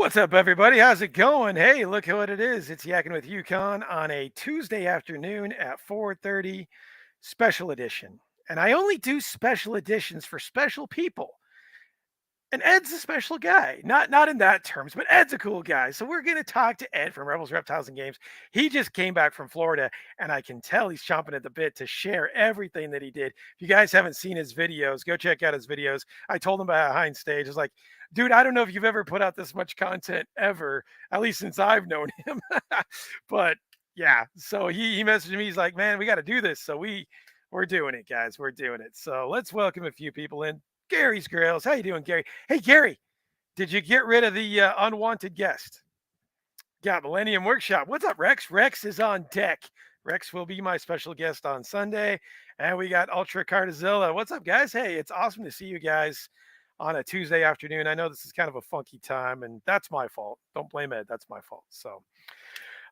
What's up, everybody? How's it going? Hey, look what it is. It's Yakin with Yukon on a Tuesday afternoon at 4:30, special edition. And I only do special editions for special people. And Ed's a special guy. Not in that terms, but Ed's a cool guy. So we're going to talk to Ed from Rebels, Reptiles, and Games. He just came back from Florida, and I can tell he's chomping at the bit to share everything that he did. If you guys haven't seen his videos, go check out his videos. I told him behind stage, I was like, dude, I don't know if you've ever put out this much content ever, at least since I've known him. But yeah, so he messaged me. He's like, man, we got to do this. So we're doing it, guys. We're doing it. So let's welcome a few people in. Gary's Grails. How you doing, Gary? Hey, Gary, did you get rid of the unwanted guest? Got Millennium Workshop. What's up, Rex? Rex is on deck. Rex will be my special guest on Sunday. And we got Ultra Cardizilla. What's up, guys? Hey, it's awesome to see you guys on a Tuesday afternoon. I know this is kind of a funky time, and that's my fault. Don't blame Ed. That's my fault. So,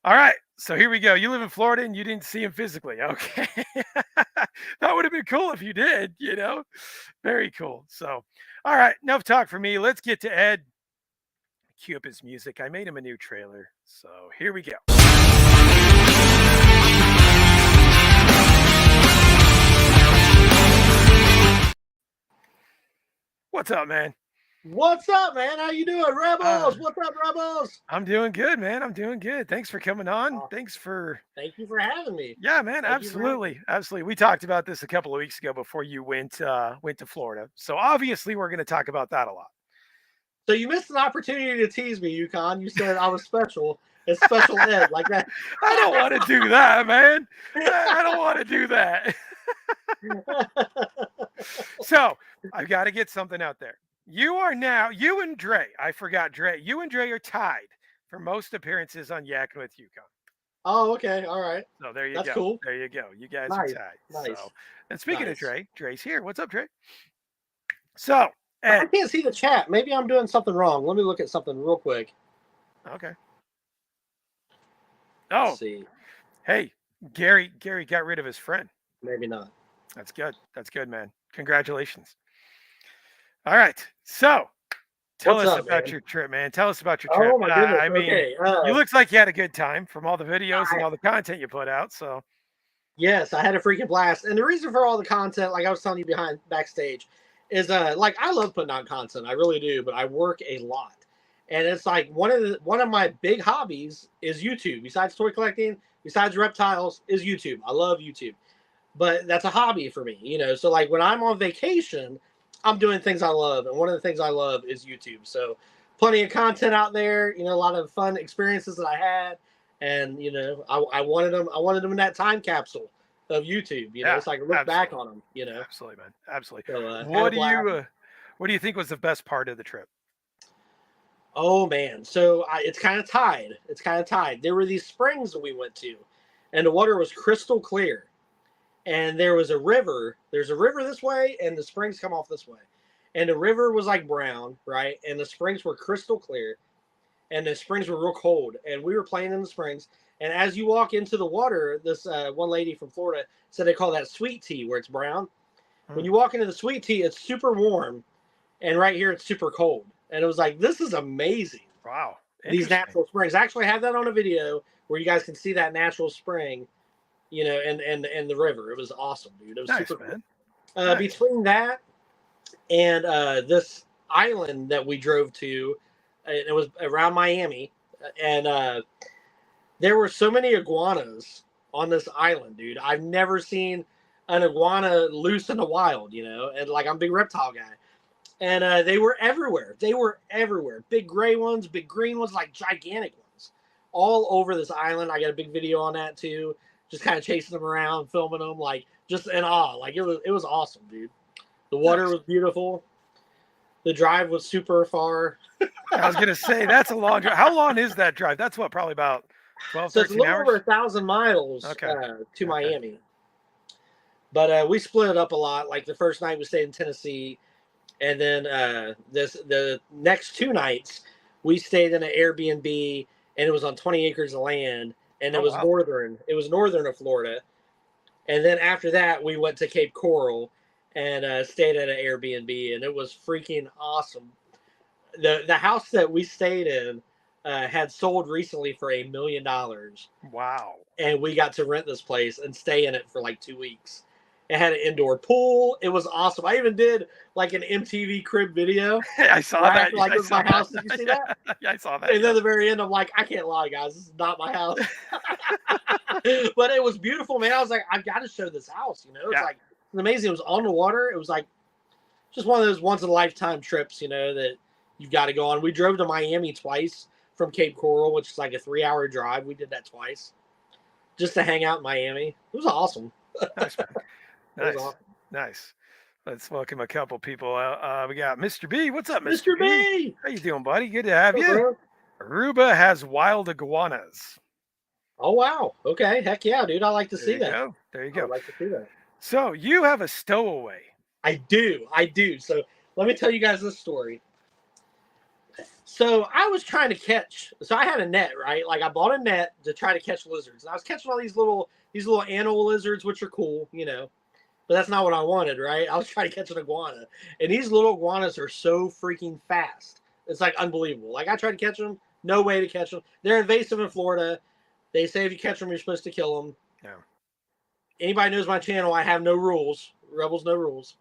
all right. So here we go. You live in Florida and you didn't see him physically. Okay. That would have been cool if you did, Very cool. So, all right. Enough talk for me. Let's get to Ed. Cue up his music. I made him a new trailer. So here we go. What's up, man? What's up, man? How you doing, Rebels? What's up, Rebels? I'm doing good, man. I'm doing good. Thanks for coming on. Thank you for having me. Yeah, man. Absolutely. We talked about this a couple of weeks ago before you went to Florida. So obviously we're going to talk about that a lot. So you missed an opportunity to tease me, Yukon. You said I was special. It's special Ed like that. I don't want to do that, man. I don't want to do that. So I've got to get something out there. You and Dre, I forgot Dre. You and Dre are tied for most appearances on Yakin with Yukon. Oh, okay. All right. So there you That's go. Cool. There you go. You guys are tied. Nice. So, and speaking of Dre, Dre's here. What's up, Dre? So, Ed. I can't see the chat. Maybe I'm doing something wrong. Let me look at something real quick. Okay. Oh. Let's see. Hey, Gary got rid of his friend. Maybe not. That's good. That's good, man. Congratulations. All right. So, tell us about your trip, man. Tell us about your trip. Oh, my goodness. I mean, you look like you had a good time from all the videos and all the content you put out. So, yes, I had a freaking blast. And the reason for all the content, like I was telling you backstage, is like I love putting out content. I really do, but I work a lot. And it's like one of my big hobbies is YouTube. Besides toy collecting, besides reptiles, is YouTube. I love YouTube. But that's a hobby for me, So like when I'm on vacation, I'm doing things I love, and one of the things I love is YouTube. So plenty of content out there, a lot of fun experiences that I had, and I wanted them in that time capsule of YouTube, so I can look back on them, Absolutely, man, absolutely. So, what do you think was the best part of the trip? Oh man, so it's kind of tied. It's kind of tied. There were these springs that we went to, and the water was crystal clear. And there was a river. There's a river this way, and the springs come off this way. And the river was like brown, right? And the springs were crystal clear. And the springs were real cold. And we were playing in the springs. And as you walk into the water, this one lady from Florida said they call that sweet tea, where it's brown. When you walk into the sweet tea, it's super warm. And right here, it's super cold. And it was like, this is amazing. Wow. These natural springs. I actually have that on a video where you guys can see that natural spring. And the river. It was awesome, dude. It was nice, super man. Cool. Nice. Between that and this island that we drove to, it was around Miami, and there were so many iguanas on this island, dude. I've never seen an iguana loose in the wild, and like I'm a big reptile guy. And they were everywhere. They were everywhere. Big gray ones, big green ones, like gigantic ones. All over this island. I got a big video on that too. Just kind of chasing them around, filming them, like just in awe. Like it was awesome, dude. The water was beautiful. The drive was super far. I was gonna say that's a long drive. How long is that drive? That's what, probably about 12, so 13 hours. So it's a little over 1,000 miles to Miami. But we split it up a lot. Like the first night we stayed in Tennessee, and then the next 2 nights we stayed in an Airbnb, and it was on 20 acres of land. And it was northern. It was northern of Florida. And then after that, we went to Cape Coral and stayed at an Airbnb, and it was freaking awesome. The house that we stayed in had sold recently for $1 million, Wow. and we got to rent this place and stay in it for like 2 weeks. It had an indoor pool. It was awesome. I even did like an MTV crib video. I saw Right that. after, like, I it was saw my house. that. Did you see Yeah, that? yeah, I saw that. And then at the very end, I'm like, I can't lie, guys. This is not my house. But it was beautiful, man. I was like, I've got to show this house. It's like it's amazing. It was on the water. It was like just one of those once in a lifetime trips, that you've got to go on. We drove to Miami twice from Cape Coral, which is like a 3-hour drive. We did that twice just to hang out in Miami. It was awesome. Nice, man. Nice. Awesome. Nice. Let's welcome a couple people. We got Mr. B. What's up, Mr. Mr. B? B? How you doing, buddy? Good to have What's you. up, Aruba has wild iguanas. Oh, wow. Okay. Heck yeah, dude. I like to see that. Go. There you I go. would like to see that. So you have a stowaway. I do. So let me tell you guys this story. So I was trying to catch. So I had a net, right? Like I bought a net to try to catch lizards, and I was catching all these little animal lizards, which are cool, But that's not what I wanted, right? I was trying to catch an iguana, and these little iguanas are so freaking fast. It's like unbelievable. Like I tried to catch them, no way to catch them. They're invasive in Florida. They say if you catch them, you're supposed to kill them. Yeah. Anybody knows my channel, I have no rules. Rebels, no rules.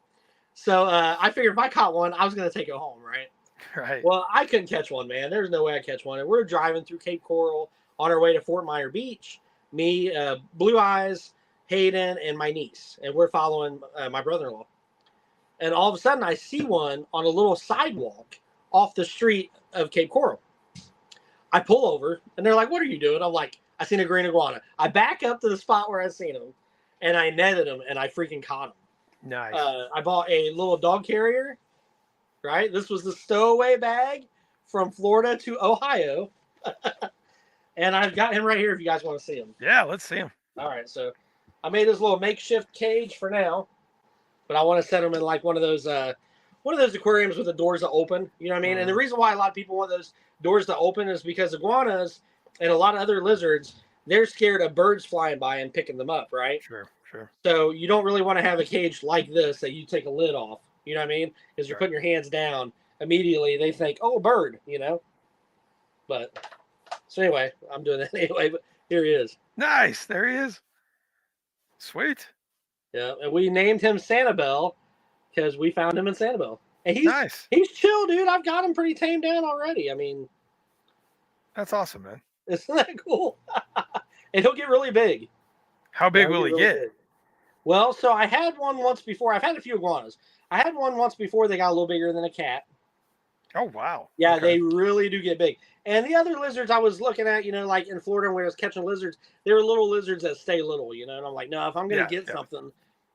So I figured if I caught one, I was going to take it home, right? Right. Well, I couldn't catch one, man. There's no way I'd catch one. And we're driving through Cape Coral on our way to Fort Myer Beach. Me, Blue Eyes, Hayden, and my niece. And we're following my brother-in-law. And all of a sudden, I see one on a little sidewalk off the street of Cape Coral. I pull over, and they're like, what are you doing? I'm like, I seen a green iguana. I back up to the spot where I seen him, and I netted him, and I freaking caught him. Nice. I bought a little dog carrier, right? This was the stowaway bag from Florida to Ohio. And I've got him right here if you guys want to see him. Yeah, let's see him. All right, so I made this little makeshift cage for now, but I want to set him in like one of those aquariums with the doors that open. You know what I mean? And the reason why a lot of people want those doors to open is because iguanas and a lot of other lizards, they're scared of birds flying by and picking them up, right? Sure. So you don't really want to have a cage like this that you take a lid off. You know what I mean? Because you're putting your hands down. Immediately they think, oh, a bird, But, so anyway, I'm doing that anyway, but here he is. Nice. There he is. Sweet. Yeah, and we named him Sanibel because we found him in Sanibel. And he's chill, dude. I've got him pretty tamed down already. I mean, that's awesome, man. Isn't that cool? And he'll get really big. How big will he get? Big. Well, so I had one once before. I've had a few iguanas. I had one once before. They got a little bigger than a cat. Oh, wow. Yeah, okay. They really do get big. And the other lizards I was looking at, like in Florida when I was catching lizards, they were little lizards that stay little, And I'm like, no, if I'm going to get something,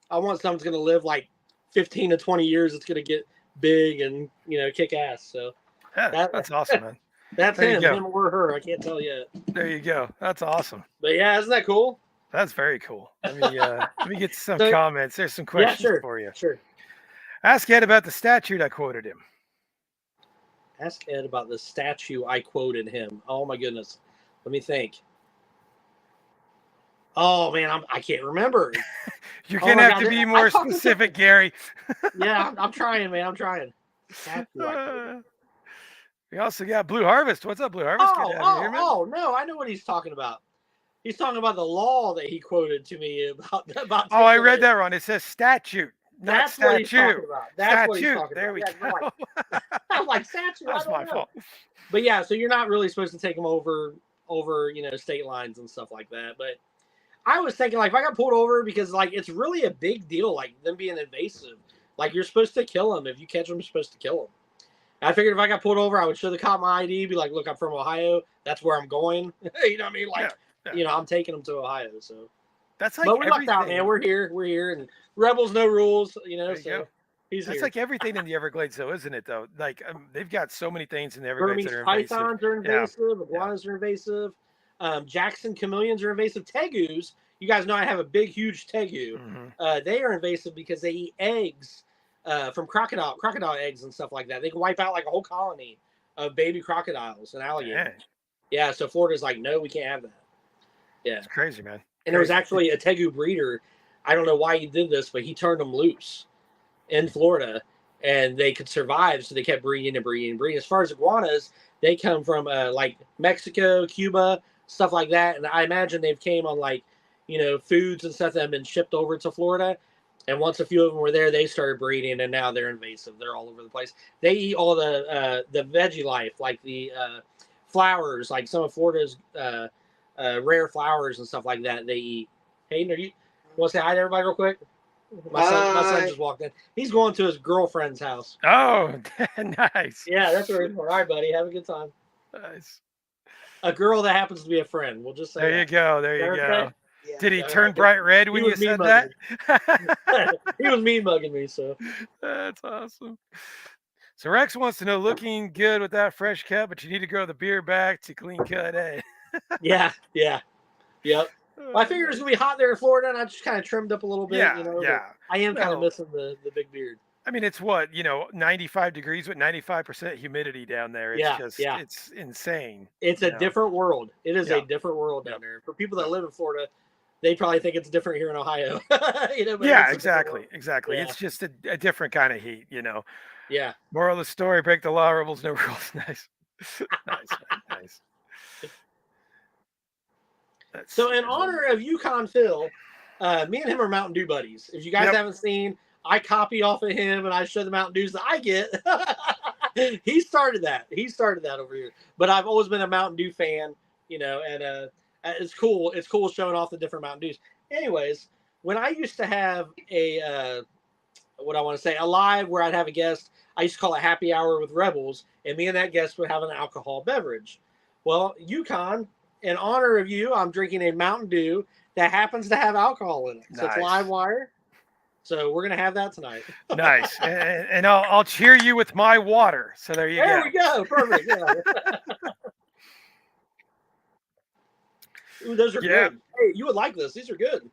I want something that's going to live like 15 to 20 years. It's going to get big and, kick ass. So that's awesome, man. That's him or her. I can't tell yet. There you go. That's awesome. But yeah, isn't that cool? That's very cool. Let me get some comments. There's some questions for you. Sure. Ask Ed about the statue I quoted him. Ask Ed about the statue I quoted him. Oh my goodness. Let me think. Oh man, I can't remember. You're gonna have to be more specific, Gary. Yeah, I'm trying, man. I'm trying. We also got Blue Harvest. What's up, Blue Harvest? Oh, no, I know what he's talking about. He's talking about the law that he quoted to me about. Oh, I read that wrong. It says statute, not statue. What he's talking about. That's what he's talking there about. We go. I'm like statue. That's my fault. But yeah, so you're not really supposed to take them over state lines and stuff like that. But I was thinking, like, if I got pulled over, because like it's really a big deal, like them being invasive. Like you're supposed to kill them. If you catch them, you're supposed to kill them. I figured if I got pulled over, I would show the cop my ID, be like, look, I'm from Ohio. That's where I'm going. You know what I mean? Like, I'm taking them to Ohio. So that's like, but we lucked out, man. We're here, and Rebels, no rules. So he's that's here. like everything in the Everglades, though, isn't it? Though, like they've got so many things in the Everglades that are invasive. Pythons are invasive. Iguanas are invasive. Jackson chameleons are invasive. Tegus, you guys know I have a big, huge tegu. Mm-hmm. They are invasive because they eat eggs. From crocodile eggs and stuff like that. They can wipe out like a whole colony of baby crocodiles and alligators. Yeah, so Florida's like, no, we can't have that. Yeah. It's crazy, man. And there was actually a tegu breeder. I don't know why he did this, but he turned them loose in Florida. and they could survive, so they kept breeding and breeding and breeding. As far as iguanas, they come from like Mexico, Cuba, stuff like that, and I imagine they've came on like foods and stuff that have been shipped over to Florida. And once a few of them were there, they started breeding, and now they're invasive. They're all over the place. They eat all the veggie life, like the flowers, like some of Florida's rare flowers and stuff like that. They eat. Hayden, you want to say hi to everybody real quick? My son just walked in. He's going to his girlfriend's house. Oh, nice. Yeah, that's where he's going. All right, buddy. Have a good time. Nice. A girl that happens to be a friend. We'll just say There you go. There you go. Yeah. Did he turn bright red when you said that? He was mean mugging me, so. That's awesome. So Rex wants to know, looking good with that fresh cut, but you need to grow the beard back to clean cut, eh? Yeah. Yep. Well, I figured it was gonna be hot there in Florida, and I just kind of trimmed up a little bit. Yeah. I am kind of missing the big beard. I mean, it's 95 degrees with 95% humidity down there. It's it's insane. It's a different world. It is a different world down there. For people that live in Florida, they probably think it's different here in Ohio. Yeah, exactly. Yeah. It's just a different kind of heat, Yeah. Moral of the story: break the law, rebels, no rules. Nice, nice. So, in honor of Yukon Phil, me and him are Mountain Dew buddies. If you guys haven't seen, I copy off of him and I show the Mountain Dews that I get. He started that. Over here. But I've always been a Mountain Dew fan, and it's cool. It's cool showing off the different Mountain Dews. Anyways, when I used to have a live where I'd have a guest, I used to call it Happy Hour with Rebels, and me and that guest would have an alcohol beverage. Well, Yukon, in honor of you, I'm drinking a Mountain Dew that happens to have alcohol in it. So it's live wire. So we're gonna have that tonight. Nice, and I'll cheer you with my water. So there you go. There we go. Perfect. Yeah. Ooh, those are good. Hey, you would like this. These are good.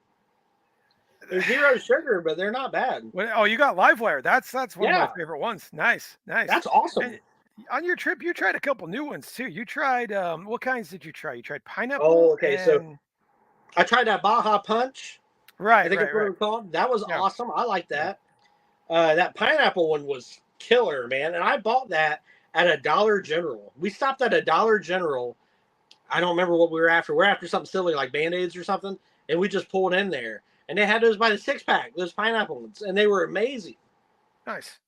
They're 0 sugar, but they're not bad. Oh, you got Livewire. That's one of my favorite ones. Nice. That's awesome. And on your trip, you tried a couple new ones too. You tried what kinds did you try? You tried pineapple. Oh, okay. So I tried that Baja Punch. Right. I think it's what it was called. That was awesome. I like that. That pineapple one was killer, man. And I bought that at a Dollar General. We stopped at a Dollar General. I don't remember what we were after. We're after something silly like Band-Aids or something. And we just pulled in there. And they had those by the 6-pack, those pineapple ones. And they were amazing. Nice.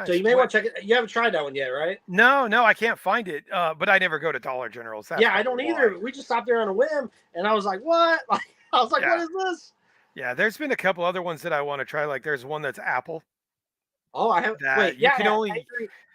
So you may want to check it. You haven't tried that one yet, right? No, I can't find it. But I never go to Dollar Generals. Yeah, I don't either. We just stopped there on a whim. And I was like, what? I was like, what is this? Yeah, there's been a couple other ones that I want to try. Like there's one that's apple. Oh, I have. Wait, you can only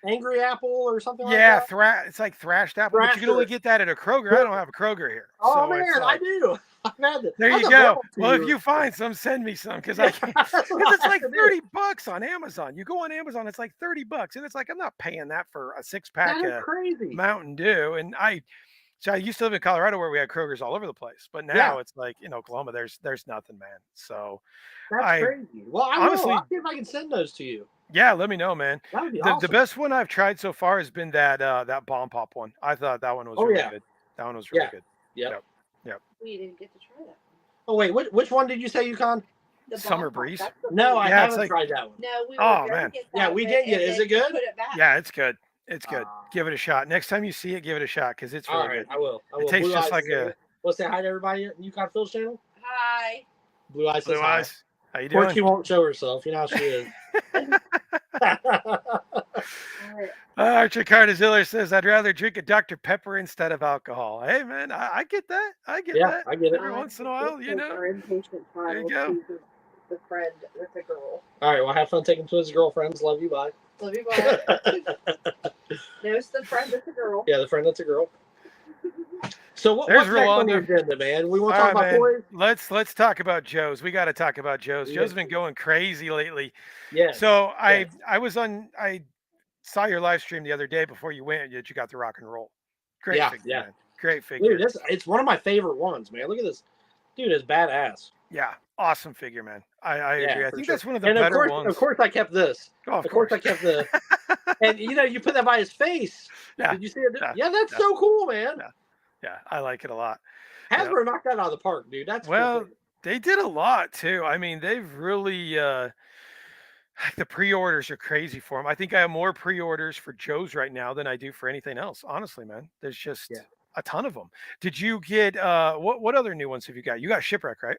angry apple or something like that. Yeah, it's like thrashed apple. But you can only get that at a Kroger. I don't have a Kroger here. Oh so man, I do. I've had it. There you go. Well, if you find some, send me some because it's like $30 on Amazon. You go on Amazon, it's like $30, and it's like I'm not paying that for a 6-pack of Mountain Dew. And I used to live in Colorado where we had Krogers all over the place, but now it's like in Oklahoma, there's nothing, man. So that's crazy. Well, honestly, I'll see if I can send those to you. Yeah, let me know, man. That would be awesome. The best one I've tried so far has been that Bomb Pop one. I thought that one was really good. That one was really good. Yep. We didn't get to try that one. Oh wait, which one did you say, Yukon? The Summer Breeze. No, I haven't tried that one. No, we were man. We did get it. Is it good? Put it back. Yeah, it's good. It's good. Give it a shot. Next time you see it, give it a shot because it's really good. I will. It tastes just like a. Let's say hi to everybody at Yukon Phil's channel. Hi. Blue Eyes says hi. How you doing? Or she won't show herself. You know how she is. Archer Cardiziller says, I'd rather drink a Dr. Pepper instead of alcohol. Hey, man, I get that. I get that. I get it. Every once in a while, Our impatient there you go. The friend with the girl. All right, well, have fun taking to his girlfriends. Love you, bye. Love you, bye. There's the friend with the girl. Yeah, the friend that's a girl. So what's next on the agenda, man? We want to talk about toys? Let's talk about Joe's. We got to talk about Joe's. Joe's been going crazy lately. Yeah. So I saw your live stream the other day before you went. You got the rock and roll. Great figure, man. Great figure. Dude, it's one of my favorite ones, man. Look at this. Dude, it's badass. Yeah, awesome figure, man. I agree. I think that's one of the better ones. Of course, I kept this. Oh, of course, I kept the. And you put that by his face. Yeah. Did you see it? Yeah, that's so cool, man. Yeah, I like it a lot. Hasbro knocked that out of the park, dude. That's they did a lot too. I mean, they've really The pre-orders are crazy for him. I think I have more pre-orders for Joe's right now than I do for anything else. Honestly, man, there's Yeah. just a ton of them. Did you get what other new ones have you got? You got Shipwreck, right?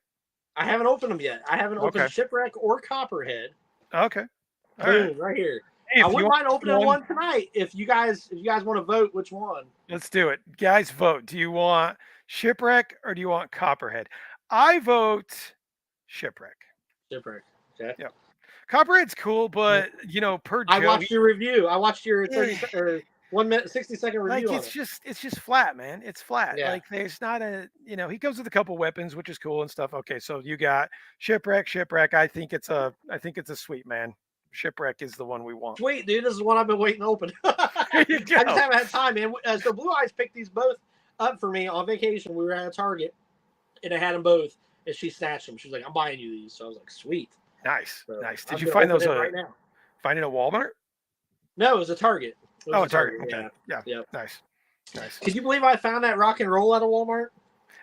I haven't opened them yet. I haven't Okay. opened Shipwreck or Copperhead. Okay. All right. Boom, right here. Hey, I if you wouldn't mind want opening one, one tonight if you guys want to vote which one. let's do it. Guys, vote. Do you want Shipwreck or do you want Copperhead? I vote Shipwreck. Shipwreck. Okay. Yeah. Copperhead's cool, but per I Joe, watched your review. I watched your Eh, 30 or 1 minute 60-second review on it. it's just flat, man. It's flat. Yeah. Like there's not he comes with a couple weapons, which is cool and stuff. Okay, so you got Shipwreck. I think it's a sweet, man. Shipwreck is the one we want. Sweet, dude. This is what I've been waiting to open. There you go. I just haven't had time, man. So Blue Eyes picked these both up for me on vacation. We were at a Target, and I had them both, and she snatched them. She was like, "I'm buying you these." So I was like, "Sweet." Nice, So nice. I'm Did you gonna find open those it right now? find it at Walmart? No, it was a Target. It was Oh, a Target. Okay. Yeah. Yeah. Yep. Nice. Nice. Can you believe I found that rock and roll at a Walmart?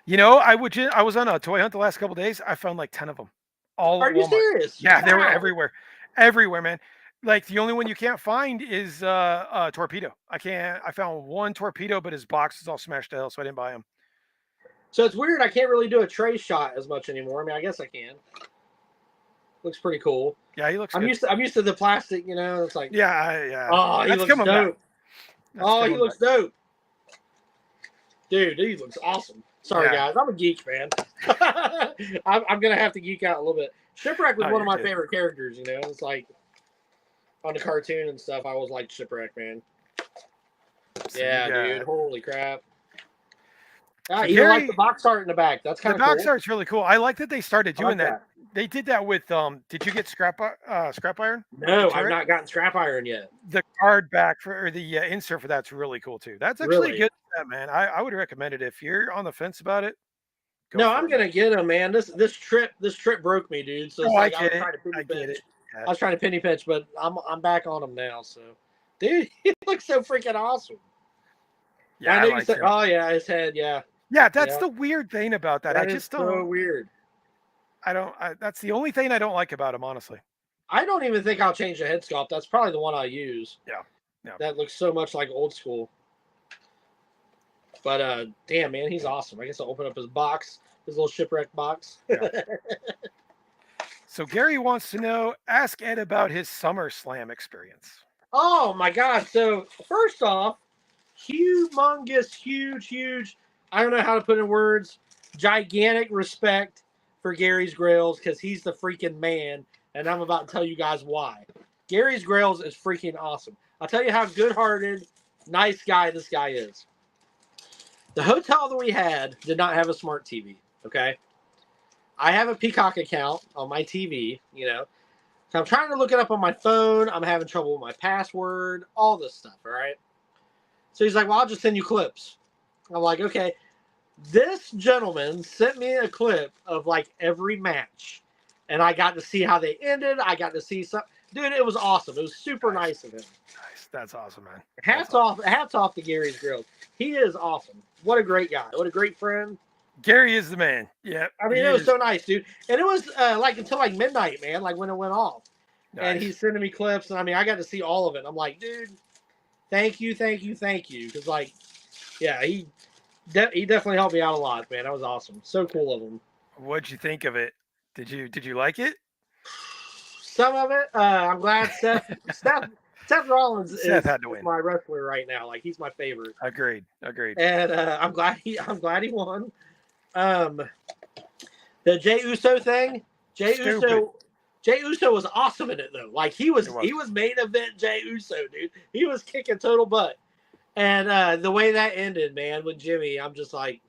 I was on a toy hunt the last couple days. I found like 10 of them. All Are at you Walmart. serious? Yeah, they were Wow. everywhere. Everywhere, man. Like the only one you can't find is torpedo. I found one torpedo, but his box is all smashed to hell, so I didn't buy him. So it's weird. I can't really do a tray shot as much anymore. I mean, I guess I can. Looks pretty cool. Yeah, he looks I'm good. used to the plastic. It's like Yeah. Oh, he That's looks coming back. dope. That's Oh, he coming looks back. dope. Dude, he looks awesome. Sorry, Yeah. guys. I'm a geek, man. I'm going to have to geek out a little bit. Shipwreck was Oh, one of you're my good. favorite characters, It's like on the cartoon and stuff, I always liked Shipwreck, man. So Yeah, you got- dude. Holy crap. So Even like Gary- the box art in the back. That's The kind of cool. box art's really cool. I like that they started I doing like that. They did that with did you get scrap iron? No, With the I've turret? not gotten scrap iron yet. The card back for or the insert for that's really cool too. That's actually Really? good, man. I would recommend it if you're on the fence about it. Go No, for I'm it, gonna man. get them, man. This trip broke me, dude. So it's Oh, like I I was get it. trying to penny I get pinch. it. Yeah. I was trying to penny pinch, but I'm back on them now. So, dude, he looks so freaking awesome. Yeah, I I know you like said, him. oh yeah, his head, yeah. Yeah, that's Yeah. the weird thing about that. I That is just so don't. weird. That's the only thing I don't like about him, honestly. I don't even think I'll change the head sculpt. That's probably the one I'll use. Yeah. That looks so much like old school. But damn, man, he's awesome. I guess I'll open up his box, his little shipwreck box. So Gary wants to know. Ask Ed about his SummerSlam experience. Oh my god! So first off, humongous, huge. I don't know how to put in words. Gigantic respect for Gary's Grails because he's the freaking man, and I'm about to tell you guys why. Gary's Grails is freaking awesome. I'll tell you how good-hearted, nice guy this guy is. The hotel that we had did not have a smart TV. Okay, I have a Peacock account on my TV. So I'm trying to look it up on my phone. I'm having trouble with my password, all this stuff, all right? So he's like, well, I'll just send you clips. I'm like, okay. This gentleman sent me a clip of like every match. And I got to see how they ended. I got to see some. Dude, it was awesome. It was super nice of him. Nice. That's awesome, man. Hats off to Gary's Grills. He is awesome. What a great guy. What a great friend. Gary is the man. Yeah. I mean, it was so nice, dude. And it was like until like midnight, man, like when it went off. nice. And he's sending me clips. And I mean, I got to see all of it. I'm like, dude, thank you. Because like, yeah, he definitely helped me out a lot, man. That was awesome. So cool of him. What'd you think of it? Did you like it? Some of it, I'm glad Seth Rollins Seth had to win. is my wrestler right now. Like he's my favorite. Agreed. And I'm glad he won. The Jey Uso thing. Jey Uso was awesome in it though. Like he was main event Jey Uso, dude. He was kicking total butt. And the way that ended, man, with Jimmy, I'm just like,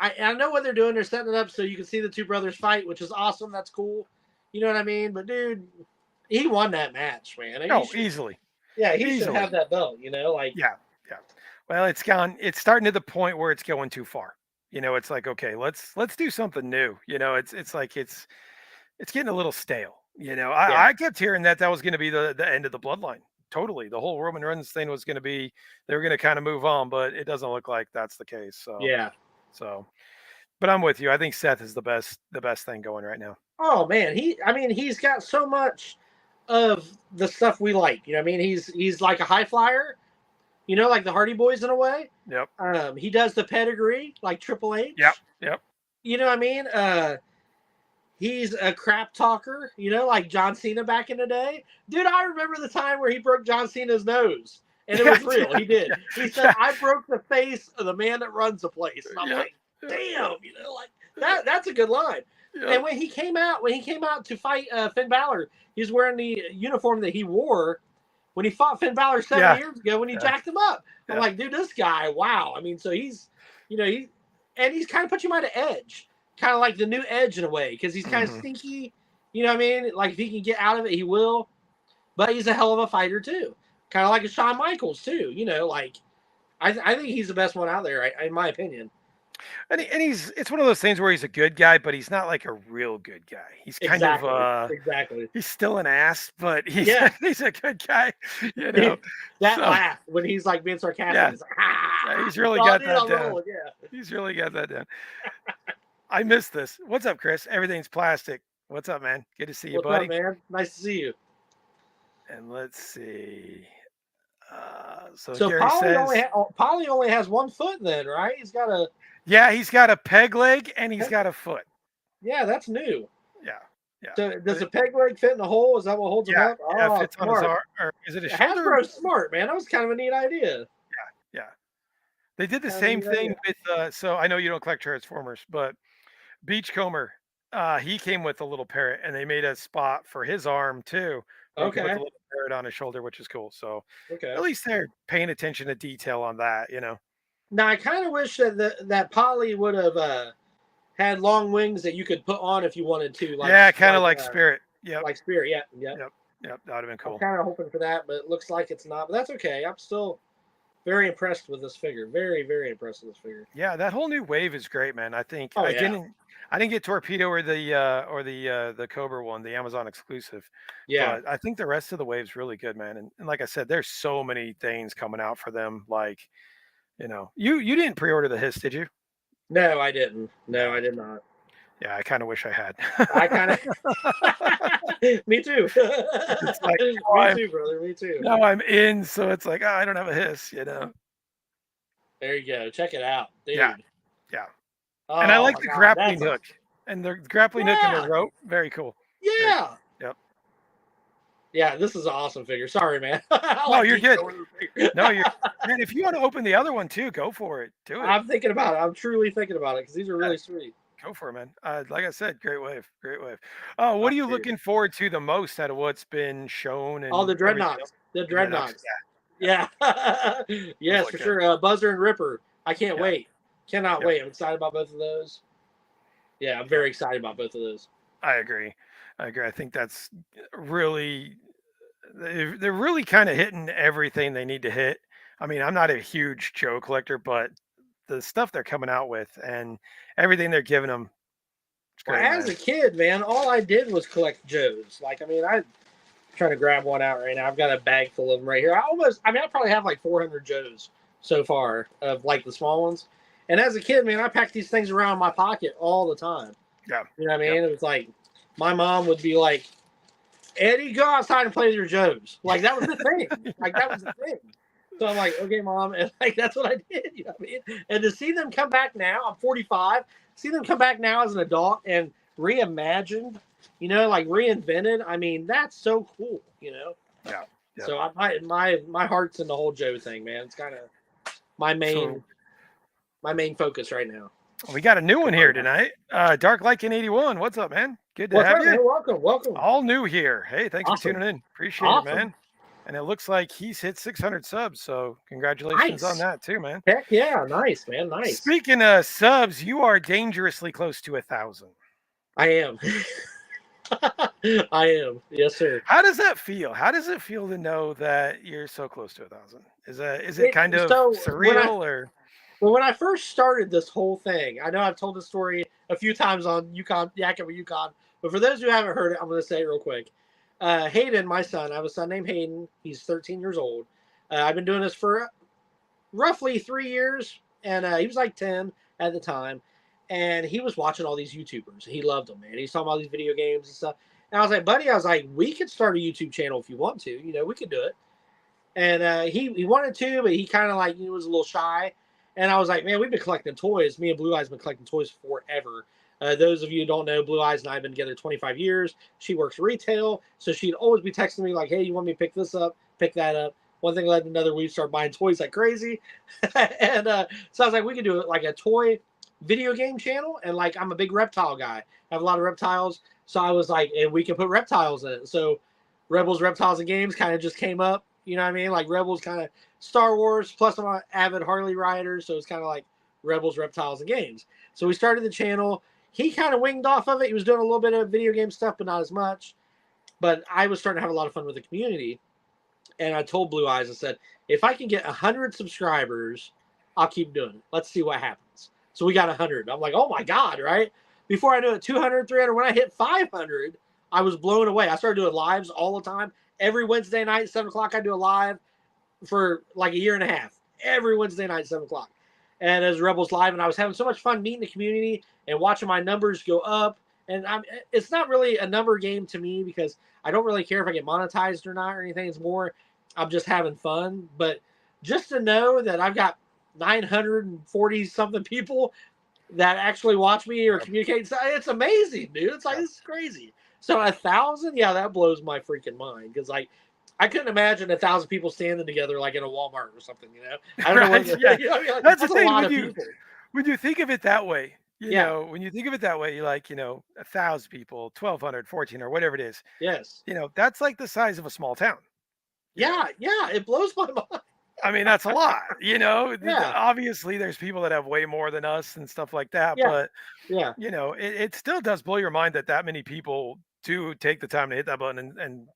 I know what they're doing. They're setting it up so you can see the two brothers fight, which is awesome. That's cool. You know what I mean? But dude, he won that match, man. No, easily. Yeah, he Easily. should have that belt. Like Yeah. Well, it's starting to the point where it's going too far. It's like, okay, let's do something new. It's like it's getting a little stale. I kept hearing that was going to be the end of the bloodline. Totally, the whole Roman Reigns thing was going to be they were going to kind of move on, but it doesn't look like that's the case. So yeah. So, but I'm with you. I think Seth is the best thing going right now. Oh man, he's got so much of the stuff we like. You know, what I mean, he's like a high flyer. You know, like the Hardy Boys in a way. Yep. He does the pedigree like Triple Yep. H. Yep. You know what I mean? He's a crap talker, you know, like John Cena back in the day. Dude, I remember the time where he broke John Cena's nose. And it was real. He did. He said, I broke the face of the man that runs the place. And I'm like, damn, you know, like that's a good line. Yep. And when he came out to fight Finn Balor, he was wearing the uniform that he wore when he fought Finn Balor 7 years ago when he jacked him up. I'm like, dude, this guy, wow. I mean, so he's, you know, he's kind of put you at an edge. Kind of like the new Edge in a way, because he's kind of stinky. You know what I mean? Like, if he can get out of it, he will. But he's a hell of a fighter, too. Kind of like a Shawn Michaels, too. You know, like, I think he's the best one out there, in my opinion. And it's one of those things where he's a good guy, but he's not like a real good guy. He's kind of he's still an ass, but he's he's a good guy. You know, that laugh when he's like being sarcastic. He's like, he's really got that down. He's really got that down. I missed this. What's up, Chris? Everything's plastic. What's up, man? Good to see you, buddy. What's up, man? Nice to see you. And let's see. So Gary says, Polly only has 1 foot then, right? He's got a... Yeah, he's got a peg leg and he's got a foot. Yeah, that's new. Yeah. So does the peg leg fit in the hole? Is that what holds him up? Yeah, it fits on his arm. Or is it a shoulder? Hasbro's smart, man. That was kind of a neat idea. Yeah. They did the same thing with, so I know you don't collect Transformers, but Beachcomber, he came with a little parrot, and they made a spot for his arm too. Okay. With a little parrot on his shoulder, which is cool. So at least they're paying attention to detail on that, you know. Now I kind of wish that Polly would have had long wings that you could put on if you wanted to. Like, kind of like Spirit. Yeah. Like Spirit. Yeah. Yep. That would have been cool. I'm kind of hoping for that, but it looks like it's not. But that's okay. I'm still very impressed with this figure. Very, very impressed with this figure. Yeah, that whole new wave is great, man. I think I didn't get Torpedo or the Cobra one, the Amazon exclusive. Yeah, but I think the rest of the wave's really good, man. And like I said, there's so many things coming out for them. Like, you know, you didn't pre-order the Hiss, did you? No, I didn't. No, I did not. Yeah, I kind of wish I had. I kind of. Me too. It's like, me too, brother. Me too. Now I'm in, so it's like, I don't have a Hiss, you know. There you go. Check it out, dude. Yeah. Oh, and I like the grappling hook. And the grappling hook and the rope. Very cool. Yeah. Yep. Yeah, this is an awesome figure. Sorry, man. No, you're good. No, you're. Man, if you want to open the other one too, go for it. Do it. I'm thinking about it. I'm truly thinking about it because these are really sweet. Go for it, man. Like I said, great wave. What are you looking forward to the most out of what's been shown? And the Dreadnoughts. The Dreadnoughts. Yeah. Yes, for sure. Buzzer and Ripper. I can't wait. Cannot wait. I'm excited about both of those. Yeah, I'm very excited about both of those. I agree. I think that's really, they're really kind of hitting everything they need to hit. I mean, I'm not a huge Joe collector, but the stuff they're coming out with and everything they're giving them. Great, as a kid, man, all I did was collect Joes. Like, I mean, I'm trying to grab one out right now. I've got a bag full of them right here. I probably have like 400 Joes so far of like the small ones. And as a kid, man, I packed these things around in my pocket all the time. Yeah. You know what I mean? It was like, my mom would be like, Eddie, go outside and play with your Joes. Like, that was the thing. So I'm like, okay, Mom. And like, that's what I did. You know what I mean? And to see them come back now, I'm 45, see them come back now as an adult and reimagined, you know, like reinvented. I mean, that's so cool, you know? Yeah. So my heart's in the whole Joe thing, man. It's kind of my main focus right now. We got a new one here tonight. Dark Lycan 81. What's up, man? Good to have you. Man? Welcome. All new here. Hey, thanks for tuning in. Appreciate it, man. And it looks like he's hit 600 subs, so congratulations on that too, man. Heck yeah, nice, man, nice. Speaking of subs, you are dangerously close to 1,000. I am. I am. Yes, sir. How does that feel? How does it feel to know that you're so close to 1,000? Is it kind of surreal or? Well, when I first started this whole thing, I know I've told this story a few times on Yukon, Yakin with Yukon, but for those who haven't heard it, I'm going to say it real quick. Hayden, my son, I have a son named Hayden. He's 13 years old. I've been doing this for roughly 3 years, and he was like 10 at the time. and he was watching all these YouTubers. He loved them, man. He's talking about these video games and stuff. And I was like, buddy, I was like, we could start a YouTube channel if you want to. You know, we could do it. And he wanted to, but he kind of like he was a little shy. And I was like, man, we've been collecting toys. Me and Blue Eyes have been collecting toys forever. Those of you who don't know, Blue Eyes and I have been together 25 years. She works retail, so she'd always be texting me like, hey, you want me to pick this up, pick that up. One thing led to another. We started buying toys like crazy. And so I was like, we could do it like a toy video game channel. And like, I'm a big reptile guy. I have a lot of reptiles. So I was like, and we can put reptiles in it. So Rebels, Reptiles, and Games kind of just came up. You know what I mean? Like Rebels kind of Star Wars, plus I'm an avid Harley rider. So it's kind of like Rebels, Reptiles, and Games. So we started the channel. He kind of winged off of it. He was doing a little bit of video game stuff, but not as much. But I was starting to have a lot of fun with the community. And I told Blue Eyes, I said, if I can get 100 subscribers, I'll keep doing it. Let's see what happens. So we got 100. I'm like, oh my God, right? Before I knew it, 200, 300. When I hit 500, I was blown away. I started doing lives all the time. Every Wednesday night, 7 o'clock, I do a live for like a year and a half. Every Wednesday night, 7 o'clock. And as Rebels Live, and I was having so much fun meeting the community and watching my numbers go up. And it's not really a number game to me because I don't really care if I get monetized or not or anything. It's more I'm just having fun. But just to know that I've got 940 something people that actually watch me or communicate, it's amazing, dude. It's like, this is crazy. So 1,000, yeah, that blows my freaking mind because like I couldn't imagine 1,000 people standing together like in a Walmart or something, you know. I don't know. What, Yeah. you know what I mean? Like, That's the thing when you think of it that way. You know, when you think of it that way, you're like, 1,000 people, 1,200, 14, or whatever it is. Yes. That's like the size of a small town. Yeah, it blows my mind. I mean, that's a lot, Obviously, there's people that have way more than us and stuff like that. But, it still does blow your mind that many people do take the time to hit that button. And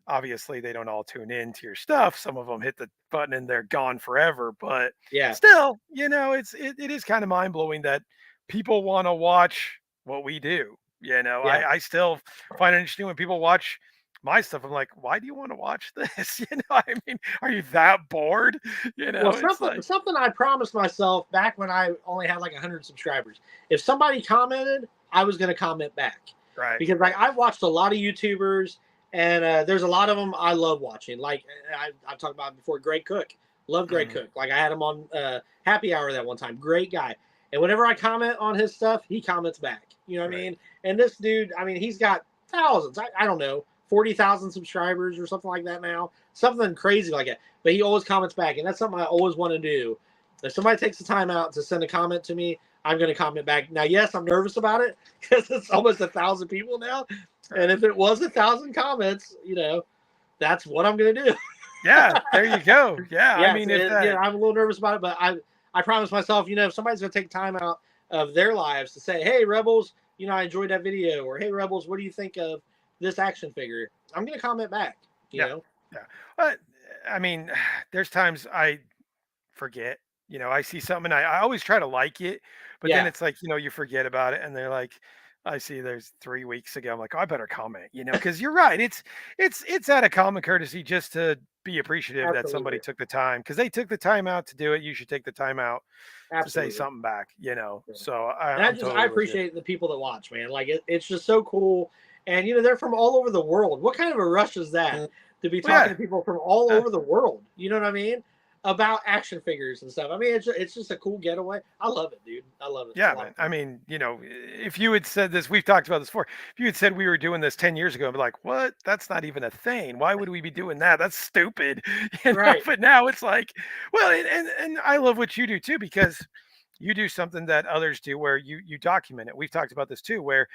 obviously, they don't all tune in to your stuff. Some of them hit the button and they're gone forever. But still, it is kind of mind blowing that people want to watch what we do. I still find it interesting when people watch my stuff. I'm like, why do you want to watch this? I mean, are you that bored? Well, something I promised myself back when I only had like 100 subscribers. If somebody commented, I was going to comment back. Right. Because like I've watched a lot of YouTubers, and there's a lot of them I love watching. Like I've talked about before, Greg Cook. Love Greg Cook. Like I had him on Happy Hour that one time. Great guy. And whenever I comment on his stuff, he comments back. You know what I mean? And this dude, I mean, he's got thousands. I don't know. 40,000 subscribers or something like that now. Something crazy like that. But he always comments back. And that's something I always want to do. If somebody takes the time out to send a comment to me, I'm going to comment back. Now, yes, I'm nervous about it because it's almost 1,000 people now. And if it was 1,000 comments, that's what I'm going to do. Yeah, there you go. Yeah, I mean, I'm a little nervous about it, but I promised myself, if somebody's going to take time out of their lives to say, hey, Rebels, I enjoyed that video. Or, hey, Rebels, what do you think of this action figure? I'm going to comment back, you know? Yeah. But, I mean, there's times I forget, I see something and I always try to like it, but then it's like, you forget about it. And they're like, I see there's 3 weeks ago. I'm like, oh, I better comment, because you're right. It's out of common courtesy just to be appreciative that somebody took the time, because they took the time out to do it. You should take the time out to say something back, So I appreciate the people that watch, man. Like it's just so cool. And they're from all over the world. What kind of a rush is that to be talking to people from all over the world? You know what I mean? About action figures and stuff. I mean, it's just a cool getaway. I love it, dude. I love it. Yeah, man. I mean, if you had said this, we've talked about this before. If you had said we were doing this 10 years ago, I'd be like, what? That's not even a thing. Why would we be doing that? That's stupid. Right. But now it's like, well, and I love what you do too, because you do something that others do where you document it. We've talked about this too, where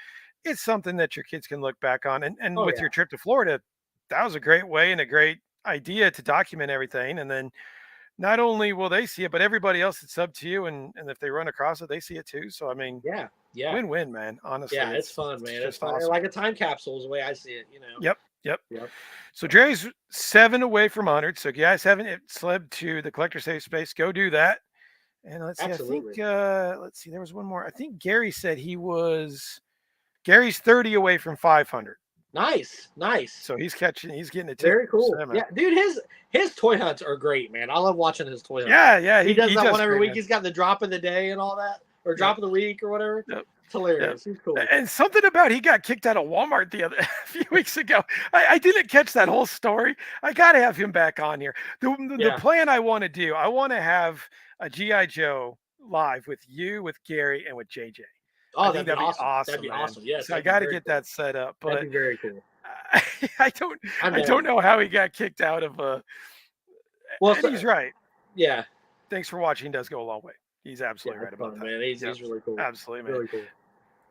it's something that your kids can look back on. And with your trip to Florida, that was a great way and a great idea to document everything. And then not only will they see it, but everybody else that's sub to you, and if they run across it, they see it too. So I mean, win-win, man. Honestly, it's fun, man. It's fun. Awesome. Like a time capsule is the way I see it. Yep. So Jerry's 7 away from 100. So if you guys haven't slept to the collector safe space, go do that. And let's see. Absolutely. I think let's see. There was one more. I think Gary said Gary's 30 away from 500. Nice. So he's getting it too. Very cool. Yeah, dude, his toy hunts are great, man. I love watching his toy hunts. Yeah. He does that one every week. Man. He's got the drop of the day and all that. or drop of the week or whatever. Yep. It's hilarious. He's cool. And something about he got kicked out of Walmart a few weeks ago. I didn't catch that whole story. I got to have him back on here. The plan I want to do, I want to have a G.I. Joe live with you, with Gary, and with JJ. Oh, I think that'd be awesome. That'd be man. awesome. Yes. So I got to get that set up. But that'd be very cool. I don't know how he got kicked out of. Well, he's right. Yeah. Thanks for watching. Does go a long way. He's absolutely right about that. Man, he's really cool. Absolutely, man. Really cool.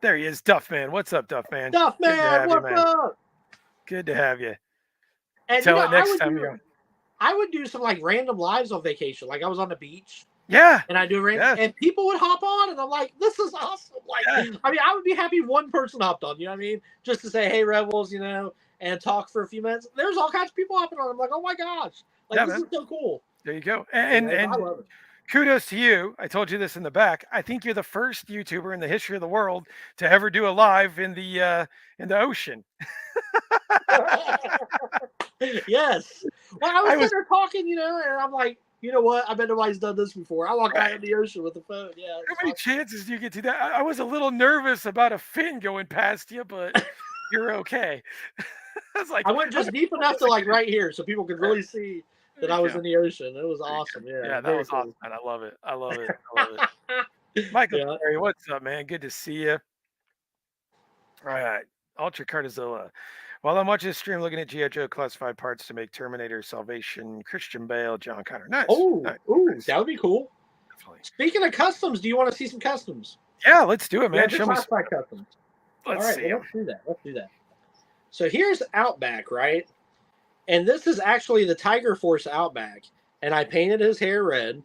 There he is, Duffman. What's up, Duffman? Duffman, what's up? Good to have you. And tell it next time you're on. I would do some like random lives on vacation. Like I was on the beach. Yeah. And I do random, and people would hop on, and I'm like, this is awesome. Like, I mean, I would be happy one person hopped on. You know what I mean? Just to say, hey, Rebels, you know, and talk for a few minutes. There's all kinds of people hopping on. I'm like, oh my gosh, like this is so cool. There you go. And I love it. Kudos to you. I told you this in the back. I think you're the first YouTuber in the history of the world to ever do a live in the ocean. Yes. Well, I was there talking, you know, and I'm like, you know what? I bet nobody's done this before. I walk out in the ocean with the phone. Yeah. How many chances do you get to that? I was a little nervous about a fin going past you, but you're okay. I went just deep enough to like right here, so people could really see that I was in the ocean. It was awesome. Yeah, that was awesome. Man. I love it. I love it. Michael Perry, what's up, man? Good to see you. All right, Ultra Cartazilla. While I'm watching the stream, looking at G.I. Joe classified parts to make Terminator, Salvation, Christian Bale, John Connor. Nice. Nice. That would be cool. Definitely. Speaking of customs, do you want to see some customs? Yeah, let's do it, man. Show me classified customs. Let's do that. Let's do that. So here's Outback, right? And this is actually the Tiger Force Outback, and I painted his hair red.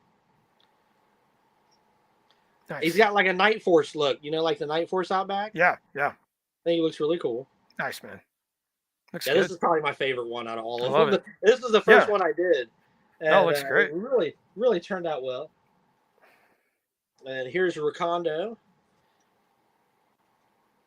Nice. He's got like a Night Force look, you know, like the Night Force Outback. Yeah. I think he looks really cool. Nice, man. This is probably my favorite one out of all of them. This is the first one I did. And, looks great. It really turned out well. And here's Rakondo.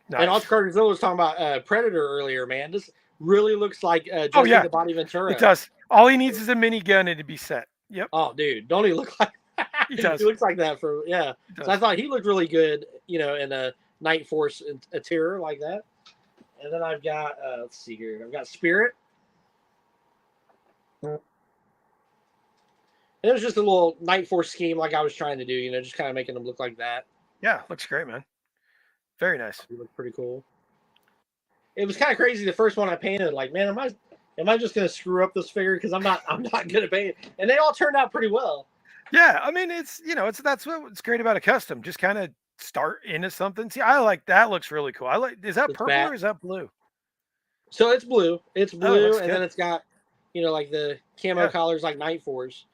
Nice. And Ultra Cartazilla was talking about Predator earlier, man. This really looks like Jesse the Body Ventura. It does. All he needs is a minigun and to be set. Yep. Oh, dude, don't he look like that? He does. He looks like that So I thought he looked really good, you know, in a Night Force interior like that. And then I've got, let's see here. I've got Spirit. And it was just a little Night Force scheme like I was trying to do, you know, just kind of making them look like that. Yeah, looks great, man. Very nice. It looked pretty cool. It was kind of crazy the first one I painted. Like, man, am I just going to screw up this figure because I'm not good at painting? And they all turned out pretty well. Yeah, I mean, that's what's great about a custom. Just kind of start into something. See, I like that. Looks really cool. Is that purple or is that blue? So it's blue. It's blue, and then it's got, you know, like the camo collars like Night Force.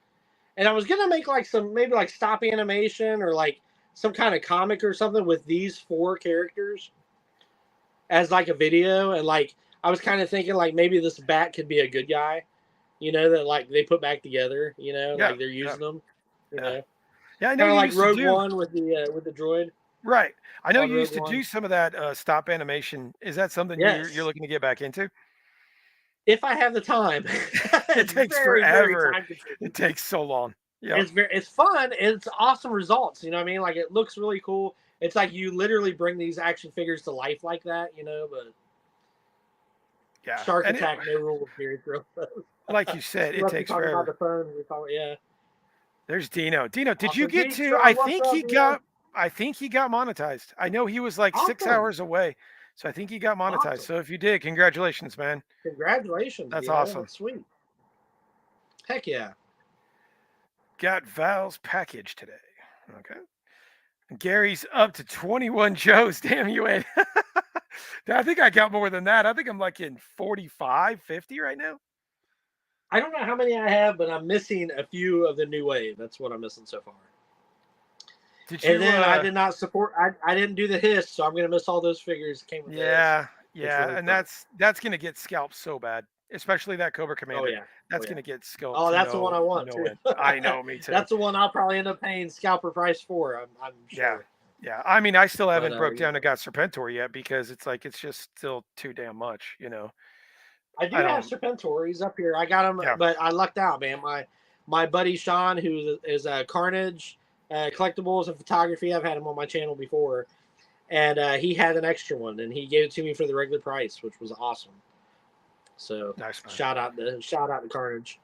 And I was gonna make like maybe stop animation or like some kind of comic or something with these 4 characters as like a video, and like I was kind of thinking like maybe this bat could be a good guy, you know, that like they put back together, you know, like they're using them, you know. Yeah, I know. Kind of like Rogue One with the droid. Right. I know you used to do some of that stop animation. Is that something you're looking to get back into? If I have the time. It takes forever. It takes so long. Yeah. It's fun. It's awesome results. You know what I mean? Like it looks really cool. It's like you literally bring these action figures to life like that, you know, but Shark Attack, no rules here. Like you said, it takes forever. About the phone, There's Dino. Dino, did you get to? I think he got monetized. I know he was like 6 hours away, so I think he got monetized. Awesome. So if you did, congratulations, man. Congratulations. That's awesome. That's sweet. Heck yeah. Got Val's package today. Okay. Gary's up to 21 Joes. Damn you, Ed. I think I got more than that. I think I'm like in 45, 50 right now. I don't know how many I have, but I'm missing a few of the new wave. That's what I'm missing so far. And then I did not support. I didn't do the hiss, so I'm going to miss all those figures. Came with really and fun. that's going to get scalped so bad, especially that Cobra Commander. Oh yeah, that's going to get scalped. Oh, that's the one I want. I know, me too. That's the one I'll probably end up paying scalper price for. I'm sure. Yeah. I mean, I still haven't broke down and got Serpentor yet because it's just still too damn much, you know. I do have Serpentor. He's up here. I got him, but I lucked out, man. My buddy Sean, who is Carnage, collectibles and photography. I've had him on my channel before, and he had an extra one, and he gave it to me for the regular price, which was awesome. So Nice, man. shout out to Carnage.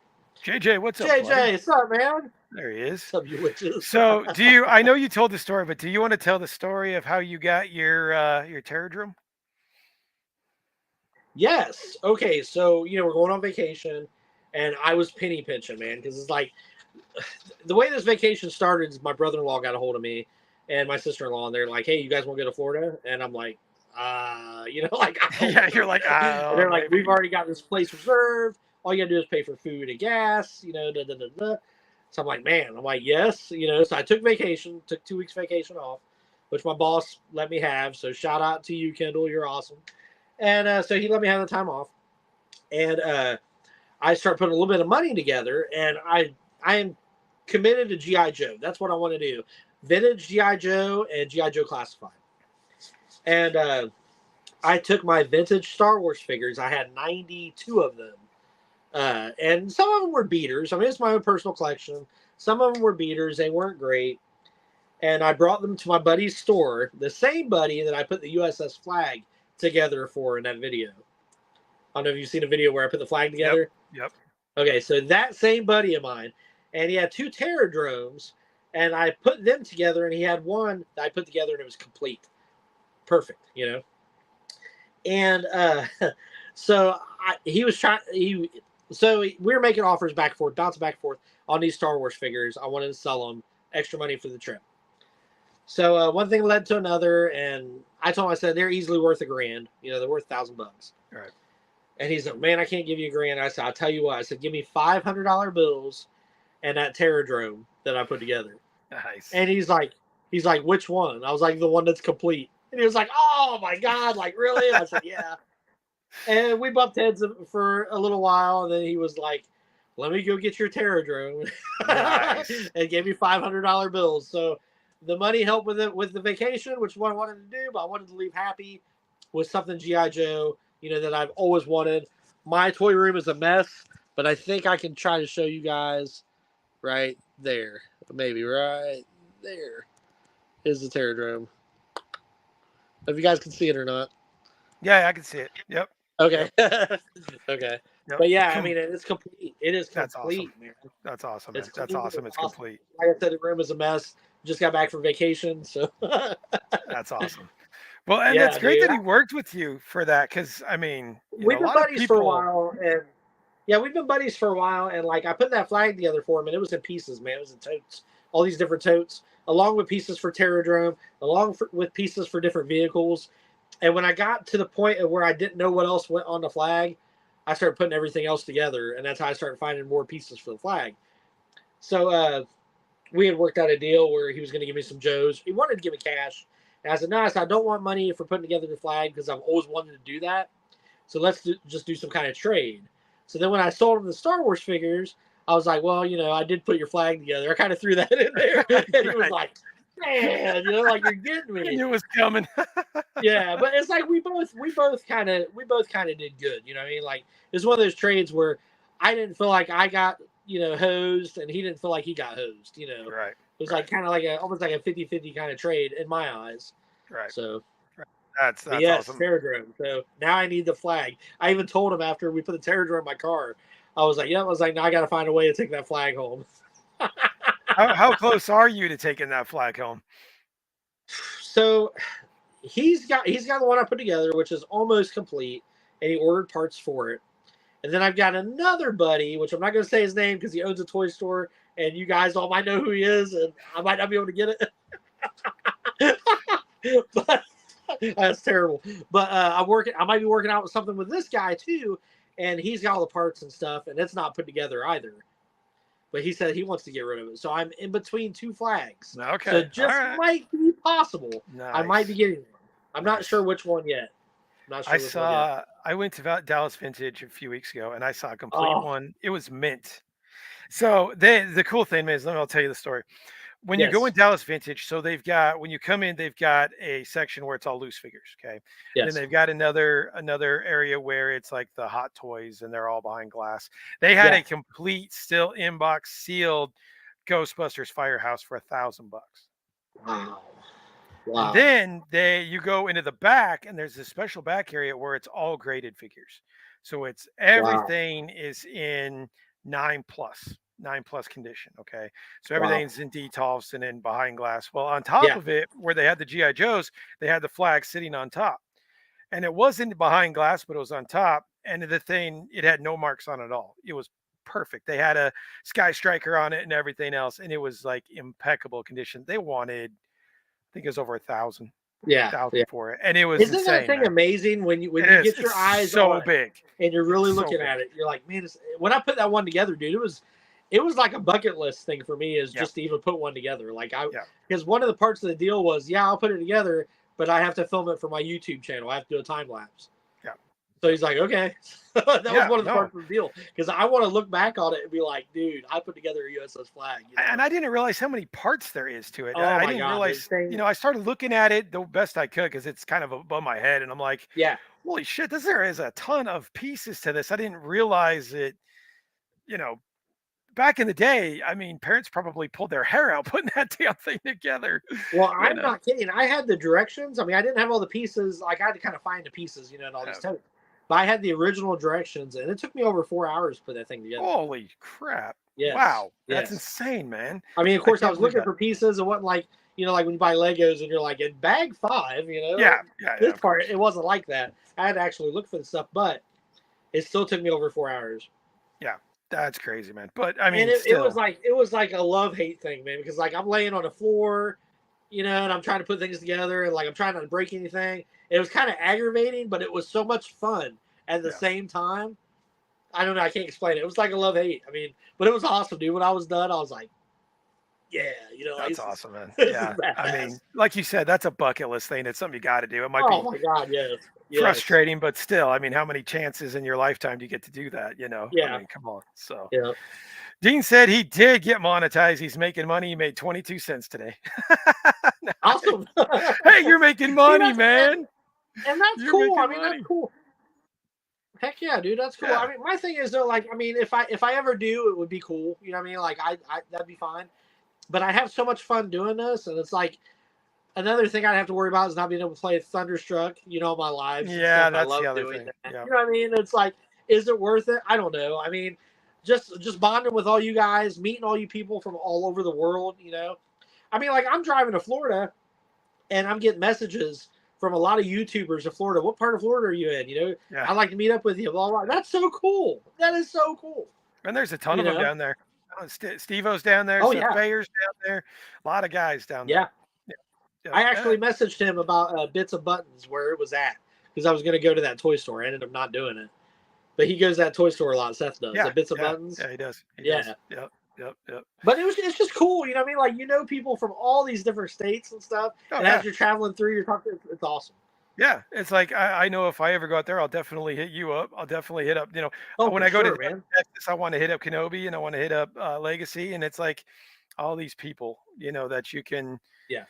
JJ, what's up, JJ, buddy? what's up, man? There he is. What's up, you witches? So, I know you told the story, but do you want to tell the story of how you got your Terradrome? Yes. Okay. So we're going on vacation, and I was penny pinching, man, because it's like the way this vacation started is my brother-in-law got a hold of me and my sister-in-law, and they're like, "Hey, you guys want to go to Florida?" And I'm like, like, Yeah, you're like, and they're like, "We've already got this place reserved. All you gotta do is pay for food and gas, da, da, da, da." So I'm like, man, yes, So I took 2 weeks vacation off, which my boss let me have. So shout out to you, Kendall, you're awesome. And so he let me have the time off, and I start putting a little bit of money together, and I am committed to GI Joe. That's what I want to do: vintage GI Joe and GI Joe Classified. And I took my vintage Star Wars figures. I had 92 of them, and some of them were beaters. I mean, it's my own personal collection. Some of them were beaters. They weren't great. And I brought them to my buddy's store, the same buddy that I put the USS flag together for in that video. I don't know if you've seen a video where I put the flag together. Yep. Okay, so that same buddy of mine, and he had 2 Terradromes, and I put them together, and he had one that I put together, and it was complete. Perfect, And so he was trying. So we were making offers back and forth, bouncing back and forth on these Star Wars figures. I wanted to sell them, extra money for the trip. So one thing led to another, and I told him, I said, they're easily worth $1,000. They're worth $1,000. Right. And he's like, man, I can't give you $1,000. I said, I'll tell you what. I said, give me $500 bills and that Terradrome that I put together. Nice. And he's like, which one? I was like, the one that's complete. And he was like, oh my God, like really? I said, yeah. And we bumped heads for a little while, and then he was like, let me go get your Terradrome. Nice. And gave me $500 bills. So the money helped with it, with the vacation, which is what I wanted to do, but I wanted to leave happy with something G.I. Joe, that I've always wanted. My toy room is a mess, but I think I can try to show you guys right there. Maybe right there is the Terradrome. If you guys can see it or not. Yeah, I can see it. Yep. Okay. Yep. Okay. Yep. But yeah, I mean, it's complete. It is complete, That's awesome. man. That's awesome. It's That's awesome. It's awesome. complete. Like I said, the room is a mess. Just got back from vacation, so. That's awesome. Well, and Yeah, it's great dude. that he worked with you for that, because I mean, We've a been lot of buddies for a people. while, and yeah, we've been buddies for a while, and like I put that flag together for him, and it was in pieces, man. It was in totes, all these different totes, along with pieces for Terradrome, with pieces for different vehicles. And when I got to the point of where I didn't know what else went on the flag, I started putting everything else together, and that's how I started finding more pieces for the flag. So we had worked out a deal where he was going to give me some Joes. He wanted to give me cash. And I said, no, I don't want money for putting together the flag because I've always wanted to do that. So let's just do some kind of trade. So then when I sold him the Star Wars figures, I was like, well, I did put your flag together. I kind of threw that in there. And he was like, man, like you're getting me. I knew it was coming. Yeah, but it's like we both kind of did good. You know what I mean? Like it's one of those trades where I didn't feel like I got hosed, and he didn't feel like he got hosed. Right. It was like kind of like almost like a 50-50 kind of trade in my eyes. Right. So that's yes, awesome. Terradrome. So now I need the flag. I even told him after we put the Terradrome in my car, I was like, yeah, now I got to find a way to take that flag home. How close are you to taking that flag home? So he's got the one I put together, which is almost complete, and he ordered parts for it. And then I've got another buddy, which I'm not going to say his name because he owns a toy store, and you guys all might know who he is, and I might not be able to get it. But that's terrible. But I might be working out with something with this guy too, and he's got all the parts and stuff, and it's not put together either. But he said he wants to get rid of it, so I'm in between 2 flags. Okay. So it just might be possible. Nice. I might be getting one. I'm not sure which one yet. I went to Dallas Vintage a few weeks ago, and I saw a complete one. It was mint. So the cool thing is, I'll tell you the story. When you go in Dallas Vintage, so when you come in, they've got a section where it's all loose figures, okay? Yes. And then they've got another area where it's like the hot toys, and they're all behind glass. They had a complete, still inbox sealed Ghostbusters Firehouse for $1,000. Wow. And Wow. then you go into the back, and there's this special back area where it's all graded figures. So it's Wow. everything is in 9+ condition. Okay, so Wow. everything's in detolfs and in behind glass. Well, on top Yeah. of it, where they had the GI Joes, they had the flag sitting on top, and it wasn't behind glass, but it was on top. And the thing, it had no marks on it at all. It was perfect. They had a Sky Striker on it and everything else, and it was like impeccable condition. They wanted, I think it was over $1,000 Yeah. Yeah. for it, and it was Isn't that insane, thing man. amazing when you It is. get your It's eyes so on it big. and you're really It's so looking big. at it? You're like, man, when I put that one together, dude, it was like a bucket list thing for me, is Yeah. just to even put one together. Like Yeah. because one of the parts of the deal was, yeah, I'll put it together, but I have to film it for my YouTube channel. I have to do a time lapse. Yeah. So he's like, okay. That was Yeah, one of the no. parts of the deal, because I want to look back on it and be like, dude, I put together a USS Flag. You know? And I didn't realize how many parts there is to it. Oh I my didn't God, realize, this thing- you know, I started looking at it the best I could because it's kind of above my head, and I'm like, yeah. holy shit, there is a ton of pieces to this. I didn't realize it, you know, back in the day. I mean, parents probably pulled their hair out putting that damn thing together. Well, you I'm know? not kidding. I had the directions. I mean, I didn't have all the pieces. Like, I had to kind of find the pieces, you know, and all these Yeah. types. But I had the original directions, and it took me over 4 hours to put that thing together. Holy crap. Yes. Wow. That's Yes. insane, man. I mean, of course, I can't was believe looking that. for pieces. It wasn't like, you know, like when you buy Legos and you're like, in bag 5, you know? Yeah. This Of part, course. it wasn't like that. I had to actually look for the stuff, but it still took me over 4 hours. Yeah. That's crazy, man. But I mean, And it still. was like a love-hate thing, man, because like I'm laying on the floor, you know, and I'm trying to put things together, and like I'm trying not to break anything. It was kind of aggravating, but it was so much fun at the Yeah. same time. I don't know, I can't explain it. It was like a love-hate. I mean, but it was awesome, dude. When I was done, I was like, yeah, you know, That's awesome, man. this is Yeah. I badass. mean, like you said, that's a bucket list thing. It's something you got to do. It might Oh be my God, yes. Yes. frustrating, but still, I mean, how many chances in your lifetime do you get to do that? You know, Yeah. I mean, come on. So Yeah. Dean said he did get monetized. He's making money. He made 22 cents today. Awesome. Hey, you're making money, that's- man. And that's You're cool. I making mean, money. that's cool. Heck yeah, dude, that's cool. Yeah. I mean, my thing is though, like, I mean, if I ever do, it would be cool. You know what I mean? Like, I that'd be fine. But I have so much fun doing this, and it's like another thing I'd have to worry about is not being able to play Thunderstruck. You know, my lives. and Yeah, stuff. I that's love the other doing thing. that. Yeah. You know what I mean? It's like, is it worth it? I don't know. I mean, just bonding with all you guys, meeting all you people from all over the world. You know, I mean, like I'm driving to Florida, and I'm getting messages from a lot of YouTubers of Florida. What part of Florida are you in? You know, Yeah. I'd like to meet up with you. Blah, blah. That's so cool. That is so cool. And there's a ton You of them know? down there. Steve-O's down there. Oh, Seth yeah. Bayer's down there. A lot of guys down Yeah. there. Yeah. I actually messaged him about Bits of Buttons, where it was at, because I was going to go to that toy store. I ended up not doing it. But he goes to that toy store a lot. Seth does. Yeah. At Bits of Buttons. Yeah, he does. He Yeah. does. Yep. But it's just cool. You know what I mean? Like, you know people from all these different states and stuff. Oh, and yeah. as you're traveling through, you're talking. It's awesome. Yeah, it's like I know if I ever go out there, I'll definitely hit you up. I'll definitely hit up, you know, Oh, when for I go sure, to man. Texas, I want to hit up Kenobi and I want to hit up Legacy, and it's like all these people, you know, that you can Yeah.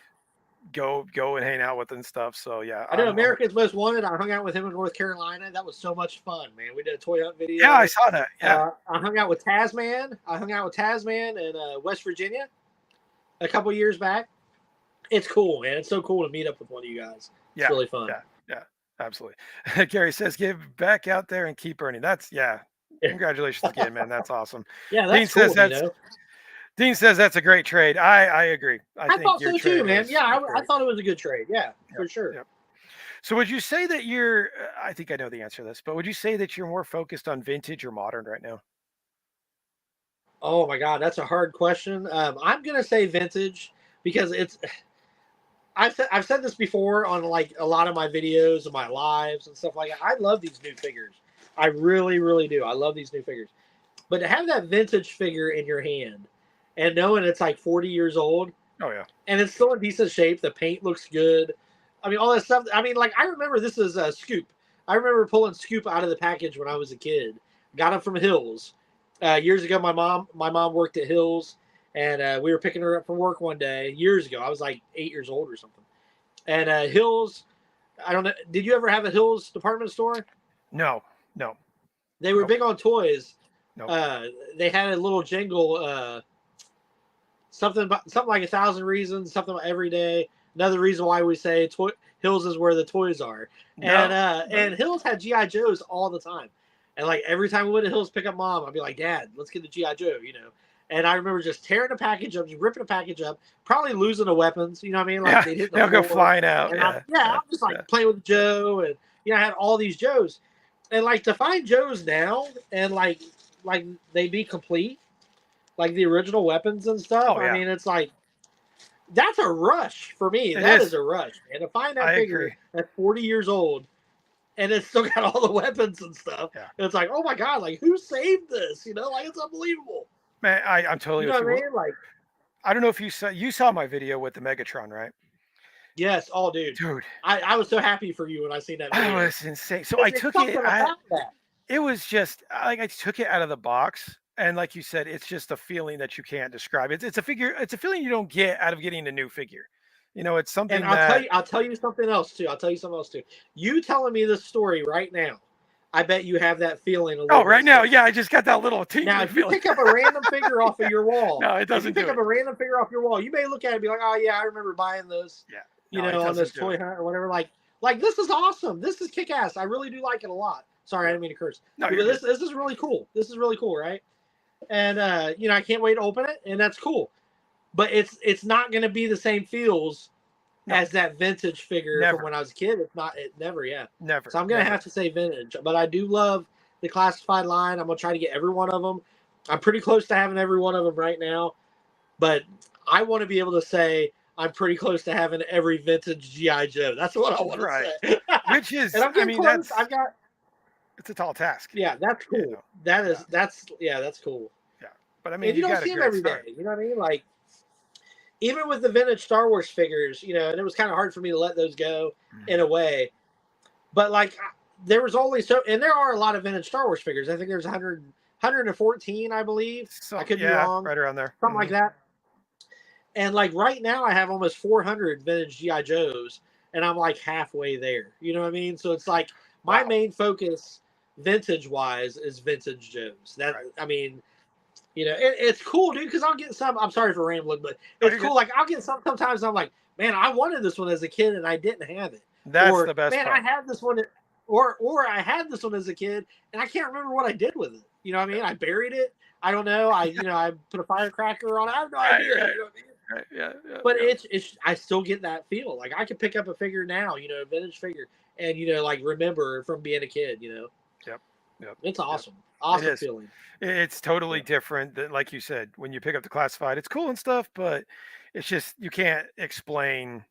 go and hang out with and stuff. So yeah, I know America's Most Wanted. I hung out with him in North Carolina. That was so much fun, man. We did a toy hunt video. Yeah, I saw that. Yeah, I hung out with Tasman. In West Virginia a couple years back. It's cool, man. It's so cool to meet up with one of you guys. It's really fun. Yeah, absolutely. Gary says, "Get back out there and keep earning." That's Congratulations again, man. That's awesome. Yeah, Dean that's cool. says that's Dean says that's a great trade. I agree. I think thought your so trade too, man. was Yeah, I great. thought it was a good trade. Yeah, for sure. Yep. So would you say that you're? I think I know the answer to this, but would you say that you're more focused on vintage or modern right now? Oh my God, that's a hard question. I'm gonna say vintage because it's. I've said this before on like a lot of my videos and my lives and stuff like that. I love these new figures. I really, really do. I love these new figures. But to have that vintage figure in your hand and knowing it's like 40 years old. Oh yeah. And it's still in decent shape. The paint looks good. I mean, all that stuff. I mean, like I remember this is a Scoop. I remember pulling Scoop out of the package when I was a kid. Got him from Hills. Years ago, my mom worked at Hills. And we were picking her up from work one day years ago. I was like 8 years old or something. And Hills, I don't know. Did you ever have a Hills department store? No. They were big on toys. Nope. They had a little jingle. something like 1,000 reasons, something about every day. Another reason why we say Hills is where the toys are. And Hills had GI Joes all the time. And like every time we went to Hills pick up Mom, I'd be like, Dad, let's get the GI Joe, you know. And I remember just tearing the package up, just ripping the package up, probably losing the weapons. You know what I mean? Like they'd hit the they'll go floor. flying out. And I'm just like playing with Joe, and I had all these Joes, and like to find Joes now and like they be complete, like the original weapons and stuff. I mean, it's like that's a rush for me. That is a rush, and to find that figure at 40 years old. And it's still got all the weapons and stuff. Yeah. And it's like, oh my God, like who saved this? You know, like it's unbelievable. Man, I'm totally with you. What I mean? Like, I don't know if you saw my video with the Megatron, right? Yes. Oh, dude. I was so happy for you when I seen that video. Oh, it's insane. So I took it. It was just like I took it out of the box, and like you said, it's just a feeling that you can't describe. It's a figure. It's a feeling you don't get out of getting a new figure. You know, it's something. And I'll tell you something else too. You telling me this story right now, I bet you have that feeling. Right now, yeah, I just got that little tingling. Now, if you pick up a random figure off of your wall, no, it doesn't. If you pick up a random figure off your wall, you may look at it and be like, "Oh yeah, I remember buying those." Yeah, you know, on this toy hunt or whatever. Like this is awesome. This is kick ass. I really do like it a lot. Sorry, I didn't mean to curse. No, this is really cool. This is really cool, right? And you know, I can't wait to open it, and that's cool. But it's not going to be the same feels. As that vintage figure from when I was a kid. It's not. It never. Yeah. Never. So I'm gonna have to say vintage, but I do love the classified line. I'm gonna try to get every one of them. I'm pretty close to having every one of them right now, but I want to be able to say I'm pretty close to having every vintage GI Joe. That's what I want to say. Which is, and I'm getting close. It's a tall task. Yeah, that's cool. You know? That's cool. Yeah, but I mean, and you don't see them every day. You know what I mean? Like. Even with the vintage Star Wars figures, you know, and it was kind of hard for me to let those go in a way. But, like, there was only and there are a lot of vintage Star Wars figures. I think there's 114, I believe. I could be wrong. Right around there. Something like that. And, like, right now I have almost 400 vintage G.I. Joes, and I'm, like, halfway there. You know what I mean? So it's like my main focus, vintage-wise, is vintage Joes. I mean... You know, it's cool, dude, because I'll get some. I'm sorry for rambling, but it's cool. Like, I'll get some. Sometimes I'm like, man, I wanted this one as a kid and I didn't have it. That's the best part. I had this one, or I had this one as a kid and I can't remember what I did with it. You know what I mean? I buried it. I don't know. I put a firecracker on it. I have no idea. You know what I mean? Yeah. But it's I still get that feel. Like I could pick up a figure now, you know, a vintage figure, and like remember from being a kid. You know. Yep. It's awesome. Awesome feeling. It's totally different than, like you said, when you pick up the classified. It's cool and stuff, but it's just you can't explain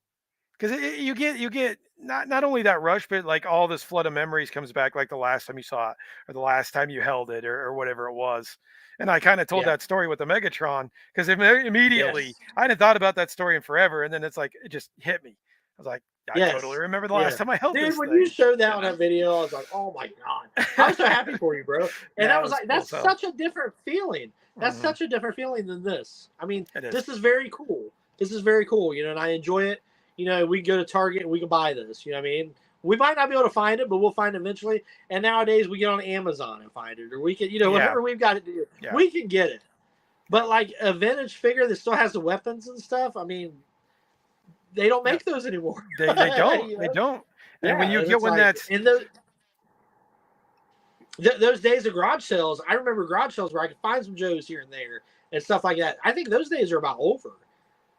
because you get not only that rush, but like all this flood of memories comes back, like the last time you saw it or the last time you held it or whatever it was. And I kind of told that story with the Megatron because immediately I hadn't thought about that story in forever, and then it's like it just hit me. I was like, I totally remember the last time I held this when thing. You showed that on that video, I was like, oh my God. I was so happy for you, bro. And I was like, that's such a different feeling. That's such a different feeling than this. I mean, this is very cool. This is very cool, you know, and I enjoy it. You know, we go to Target and we can buy this, you know what I mean? We might not be able to find it, but we'll find it eventually. And nowadays we get on Amazon and find it, or we can, you know, whatever we've got to do, we can get it. But like a vintage figure that still has the weapons and stuff, I mean, they don't make those anymore. They don't. You know? They don't. And when you get one that's in those days of garage sales, I remember garage sales where I could find some Joes here and there and stuff like that. I think those days are about over.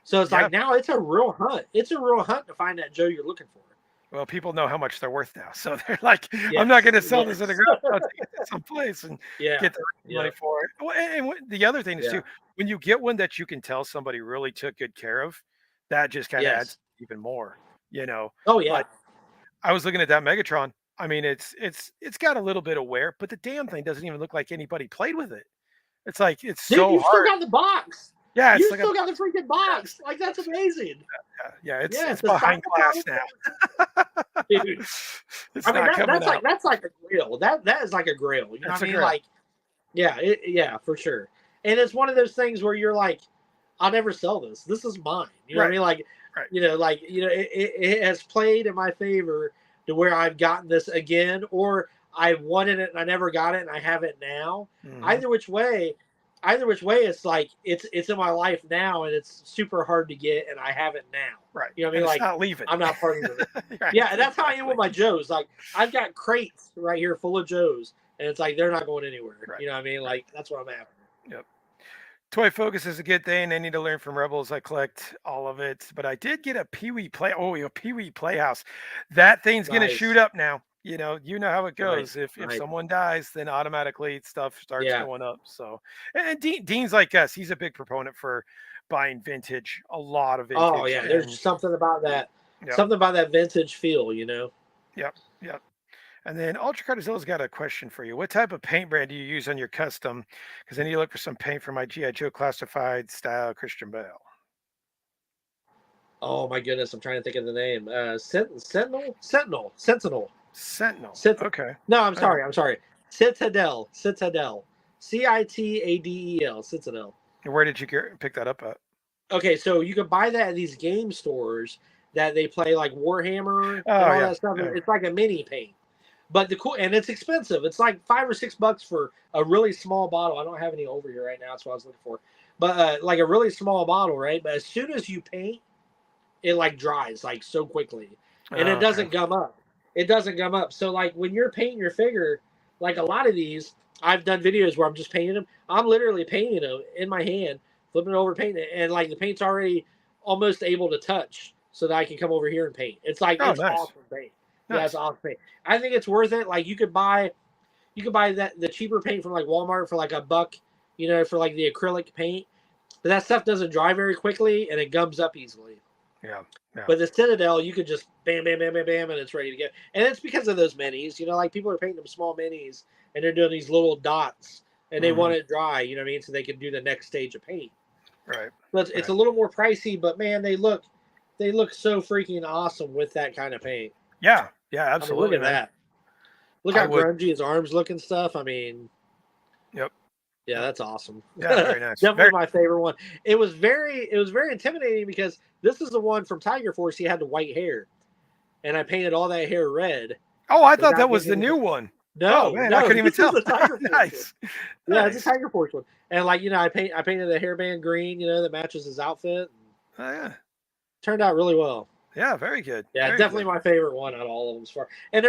So it's like now it's a real hunt. It's a real hunt to find that Joe you're looking for. Well, people know how much they're worth now, so they're like, "I'm not going to sell this at a garage sale. Take it to someplace and get the money for it." Well, and the other thing is too, when you get one that you can tell somebody really took good care of, that just kind of adds even more, you know. Oh yeah. Like, I was looking at that Megatron. I mean, it's got a little bit of wear, but the damn thing doesn't even look like anybody played with it. It's like you still got the box. Yeah, you still got the freaking box. Like that's amazing. Yeah, it's behind glass now. Dude. That's like a grail. That is like a grail. You know what I mean? Like, yeah, for sure. And it's one of those things where you're like, I'll never sell this. This is mine. You know what I mean? Like, it has played in my favor to where I've gotten this again, or I wanted it and I never got it and I have it now. Either which way, either which way, it's like it's in my life now, and it's super hard to get, and I have it now. Right. You know what I And mean? it's Like not leaving. I'm not partying with it. Right. Yeah, and that's how I am with my Joes. Like I've got crates right here full of Joes, and it's like they're not going anywhere. Right. You know what I mean? Like that's what I'm after. Yep. Toy Focus is a good thing. I need to learn from Rebels. I collect all of it, but I did get a Pee-wee play. Oh, a Pee-wee Playhouse. That thing's gonna shoot Nice. up now. You know how it goes. Nice. If Nice. someone dies, then automatically stuff starts Yeah. going up. So, and Dean's like us. He's a big proponent for buying vintage. A lot of vintage. Oh yeah, there's something about that. Yep. Something about that vintage feel, you know. Yep. Yep. And then Ultra Cardizilla's got a question for you. What type of paint brand do you use on your custom? Because I need to look for some paint for my G.I. Joe classified style Christian Bale. Oh my goodness, I'm trying to think of the name. Sentinel. Sentinel. Okay. No, I'm sorry. Citadel. CITADEL. Citadel. And where did you pick that up at? Okay, so you can buy that at these game stores that they play like Warhammer and all that stuff. Yeah. It's like a mini paint. But and it's expensive. It's like $5 or $6 for a really small bottle. I don't have any over here right now. That's what I was looking for. But like a really small bottle, right? But as soon as you paint, it like dries like so quickly, and it doesn't gum up. It doesn't gum up. So like when you're painting your figure, like a lot of these, I've done videos where I'm just painting them. I'm literally painting them in my hand, flipping it over, painting it, and like the paint's already almost able to touch, so that I can come over here and paint. It's like it's nice. awesome paint. Nice. Yeah, it's awesome paint. I think it's worth it. Like you could buy that the cheaper paint from like Walmart for like $1, you know, for like the acrylic paint. But that stuff doesn't dry very quickly and it gums up easily. Yeah. But the Citadel, you could just bam, bam, bam, bam, bam, and it's ready to go. And it's because of those minis. You know, like people are painting them small minis and they're doing these little dots and they want it dry, you know what I mean? So they can do the next stage of paint. Right. But it's a little more pricey, but man, they look so freaking awesome with that kind of paint. Yeah. Yeah, absolutely. I mean, look at that. Look how grungy his arms look and stuff. I mean, yep. Yeah, that's awesome. Yeah, very nice. Definitely my favorite one. It was very intimidating because this is the one from Tiger Force. He had the white hair, and I painted all that hair red. Oh, I thought that was the new one. No, man, I couldn't even tell. The Tiger Force Nice. one. Yeah, it's a Tiger Force one. And like, you know, I painted the hairband green, you know, that matches his outfit. Oh yeah. Turned out really well. Yeah, very good. Yeah, very definitely good. my favorite one out of all of them. And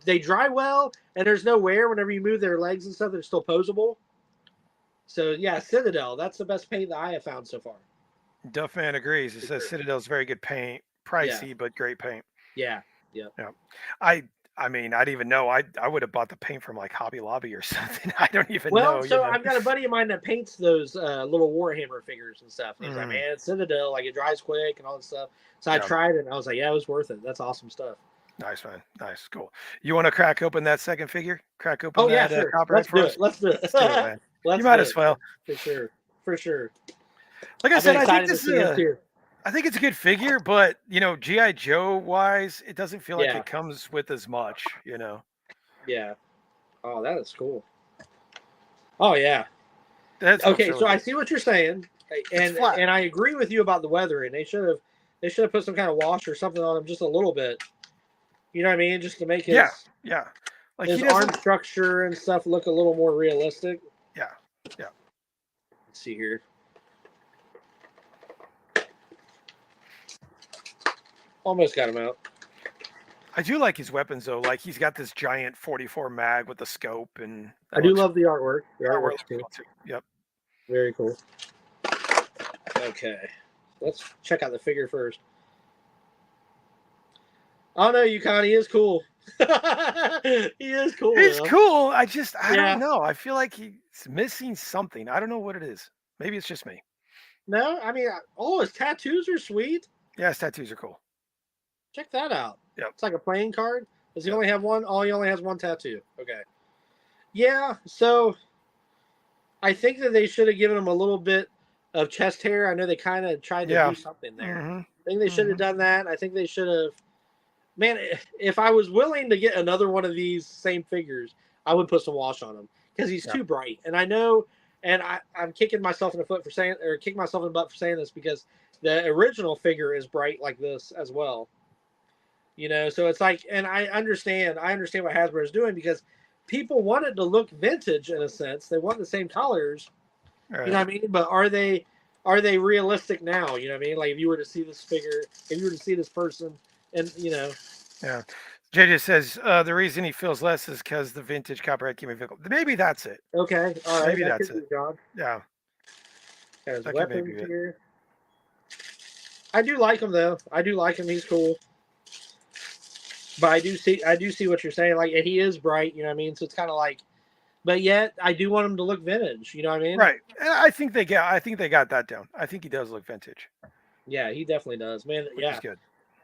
they dry well, and there's no wear whenever you move their legs and stuff. They're still posable. So yeah, Citadel. That's the best paint that I have found so far. Duffman agrees. It says Citadel's very good paint, pricey but great paint. Yeah. I mean, I'd even know. I would have bought the paint from like Hobby Lobby or something. I don't even know. Well, so I've got a buddy of mine that paints those little Warhammer figures and stuff. And he's like, man, Citadel, like it dries quick and all this stuff. So I tried it and I was like, yeah, it was worth it. That's awesome stuff. Nice, man. Nice, cool. You want to crack open that second figure? Crack open that sure. copperhead for us? Let's do it. Let's do it, man. You might as well. For sure. Like I said, I think this is I think it's a good figure, but you know, G.I. Joe wise, it doesn't feel like it comes with as much, you know. Yeah. Oh, that is cool. Oh yeah. That's okay. So I see what you're saying, and I agree with you about the weathering. They should have put some kind of wash or something on him just a little bit. You know what I mean? Just to make his like his arm structure and stuff look a little more realistic. Yeah. Let's see here. Almost got him out. I do like his weapons though. Like he's got this giant 44 mag with the scope, and I do love the artwork. The artwork's cool too. Yep. Very cool. Okay, let's check out the figure first. Oh no, Yukon, he is cool. He is cool. He's cool. I don't know. I feel like he's missing something. I don't know what it is. Maybe it's just me. No, I mean, his tattoos are sweet. Yeah, his tattoos are cool. Check that out. Yeah, it's like a playing card. Does he only have one? Oh, he only has one tattoo. Okay. Yeah, so I think that they should have given him a little bit of chest hair. I know they kind of tried to do something there. I think they should have done that. I think they should have. Man, if I was willing to get another one of these same figures, I would put some wash on him because he's too bright. And I know, and I'm kicking myself in the butt for saying this because the original figure is bright like this as well. You know, so it's like, and I understand what Hasbro is doing because people want it to look vintage in a sense. They want the same colors. Right. You know what I mean? But are they realistic now? You know what I mean? Like if you were to see this figure, if you were to see this person, and Yeah. JJ says the reason he feels less is because the vintage copperhead came in vehicle. Maybe that's it. okay, all right, Maybe that that's could be it. John. Yeah. Got his That could maybe weapons be it. here. I do like him though. I do like him. He's cool. But I do see what you're saying. Like, and he is bright. You know what I mean? So it's kind of like, but yet I do want him to look vintage. You know what I mean? Right. And I think they got that down. I think he does look vintage. Yeah, he definitely does, man. Which is good.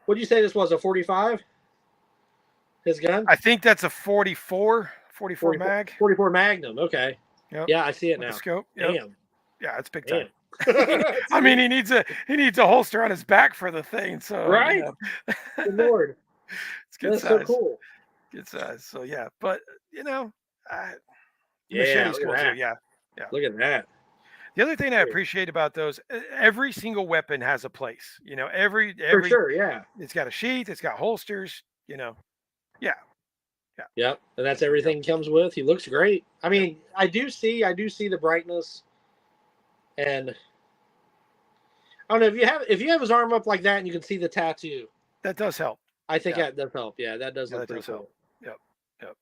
What did you say this was, a 45? His gun? I think that's a 44 mag. 44 Magnum. Okay. Yep. Yeah, I see it With now. the scope. Yep. Damn. Yeah, it's big time. Damn. I mean, he needs a holster on his back for the thing. So right. Good Lord. It's good That's size. so cool. Good size. So yeah, but yeah, machete's cool too. Yeah. Look at that. The other thing I appreciate about those, every single weapon has a place. You know, every For sure, yeah. It's got a sheath, it's got holsters. You know, yeah. Yep, and that's everything he comes with. He looks great. I mean, I do see the brightness, and I don't know if you have his arm up like that and you can see the tattoo. That does help. I think that does help. Yeah, that does look pretty cool. Help. Yep.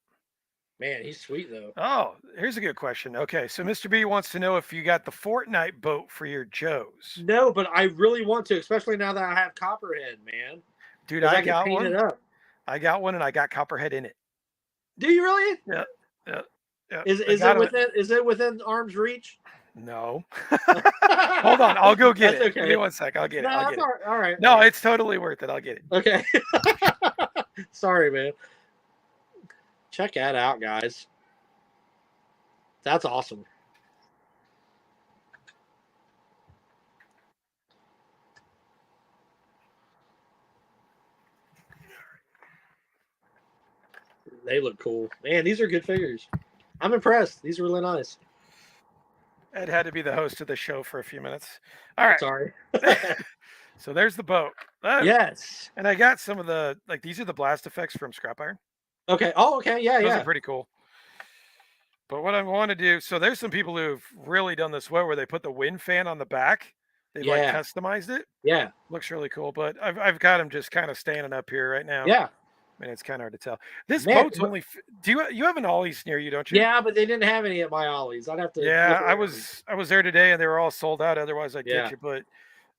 Man, he's sweet though. Oh, here's a good question. Okay, so Mr. B wants to know if you got the Fortnite boat for your Joes. No, but I really want to, especially now that I have Copperhead, man. Dude, I got paint one. It up. I got one, and I got Copperhead in it. Do you really? Yeah. Is it within arm's reach? No. Hold on, I'll go get it. Okay. Give me 1 sec. I'll get it. I'll get it. All right. No, it's totally worth it. I'll get it. Okay. Sorry, man. Check that out, guys. That's awesome. They look cool. Man, these are good figures. I'm impressed. These are really nice. Ed had to be the host of the show for a few minutes. All right. Sorry. So there's the boat. Yes. And I got some of the, like, these are the blast effects from Scrap Iron. Okay. Oh, okay. Yeah, Those are pretty cool. But what I want to do, so there's some people who've really done this well, where they put the wind fan on the back. They've like customized it. Yeah. Looks really cool. But I've got them just kind of standing up here right now. Yeah. I mean, it's kind of hard to tell. This boat's only. Do you have an Ollie's near you? Don't you? Yeah, but they didn't have any at my Ollie's. I'd have to. Yeah, I was there today, and they were all sold out. Otherwise, I'd get you. But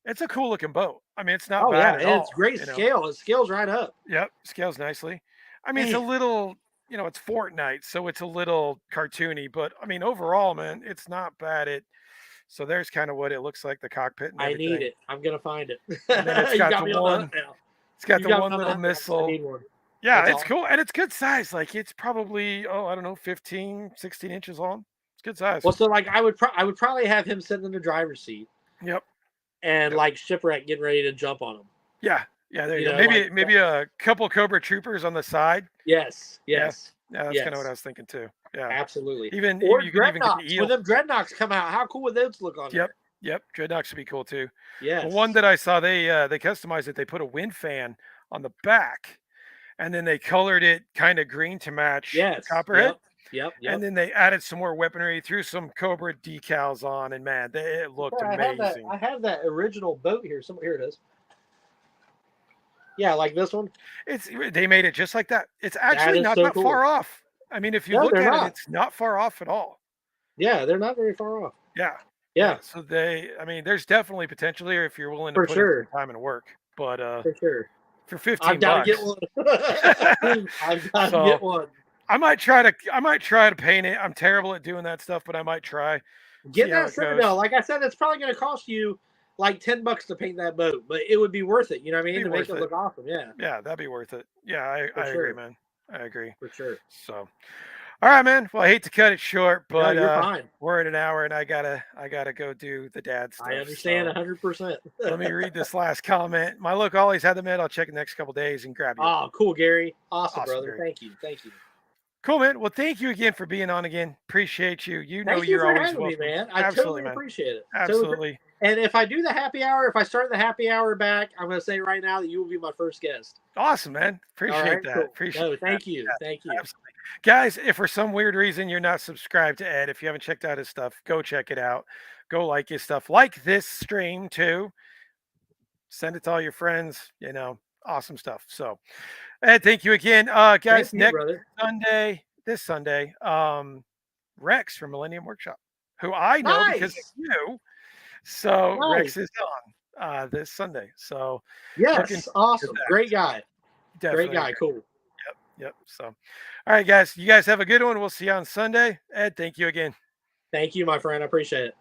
it's a cool looking boat. I mean, it's not bad at all. It's great scale. It scales right up. Yep, scales nicely. I mean, it's a little. It's Fortnite, so it's a little cartoony. But I mean, overall, man, it's not bad. So there's kind of what it looks like, the cockpit. And everything. I need it. I'm gonna find it. And then it's got the one. It's got the one little missile. Yeah, it's cool. And it's good size. Like, it's probably, I don't know, 15, 16 inches long. It's good size. Well, so like I would probably have him sitting in the driver's seat. Yep. And like Shipwreck getting ready to jump on him. Yeah. Yeah, there you go. Maybe a couple Cobra Troopers on the side. Yes. Yeah, that's kind of what I was thinking too. Yeah. Absolutely. Even or you could even get the eel. When them dreadnoughts come out, how cool would those look on there? Yep. Dreadnoughts would be cool too. Yeah. The one that I saw, they customized it. They put a wind fan on the back. And then they colored it kind of green to match the Copperhead. Yep. And then they added some more weaponry, threw some Cobra decals on, and man, it looked amazing. I have that original boat here. Here it is. Yeah, like this one. They made it just like that. It's actually not that far off. I mean, if you look at it, it's not far off at all. Yeah, they're not very far off. Yeah. So there's definitely potential here if you're willing to put in some time and work. But for sure. For $15, I've got to get one. I've got to get one. I might try to paint it. I'm terrible at doing that stuff, but I might try. Get that Citadel. Like I said, it's probably going to cost you like $10 to paint that boat, but it would be worth it. You know what I mean? To make it look awesome. Yeah. Yeah, that'd be worth it. Yeah, I agree, man. I agree. For sure. So, all right, man. Well, I hate to cut it short, but you're fine. We're at an hour, and I gotta go do the dad stuff. I understand 100%. Let me read this last comment. My look always had the med. I'll check the next couple days and grab you. Oh, cool, Gary. Awesome, brother. Gary. Thank you. Cool, man. Well, thank you again for being on again. Appreciate you. Thank you for always having me, man. I totally appreciate it. Absolutely. And if I do the happy hour, if I start the happy hour back, I'm going to say right now that you will be my first guest. Awesome, man. Appreciate that. Cool. Appreciate that. Thank you. Thank you. Absolutely. Guys, if for some weird reason you're not subscribed to Ed, if you haven't checked out his stuff, go check it out. go like his stuff, like this stream too. Send it to all your friends. Awesome stuff. So, Ed, thank you again, guys. Thank you, Next brother. this Sunday, Rex from Millennium Workshop, who I know because of Nice. you. So Rex Nice. is on this Sunday. So looking Yes. Awesome. that. Great guy. Definitely Great guy. Cool. Yep. So, all right, guys. You guys have a good one. We'll see you on Sunday. Ed, thank you again. Thank you, my friend. I appreciate it.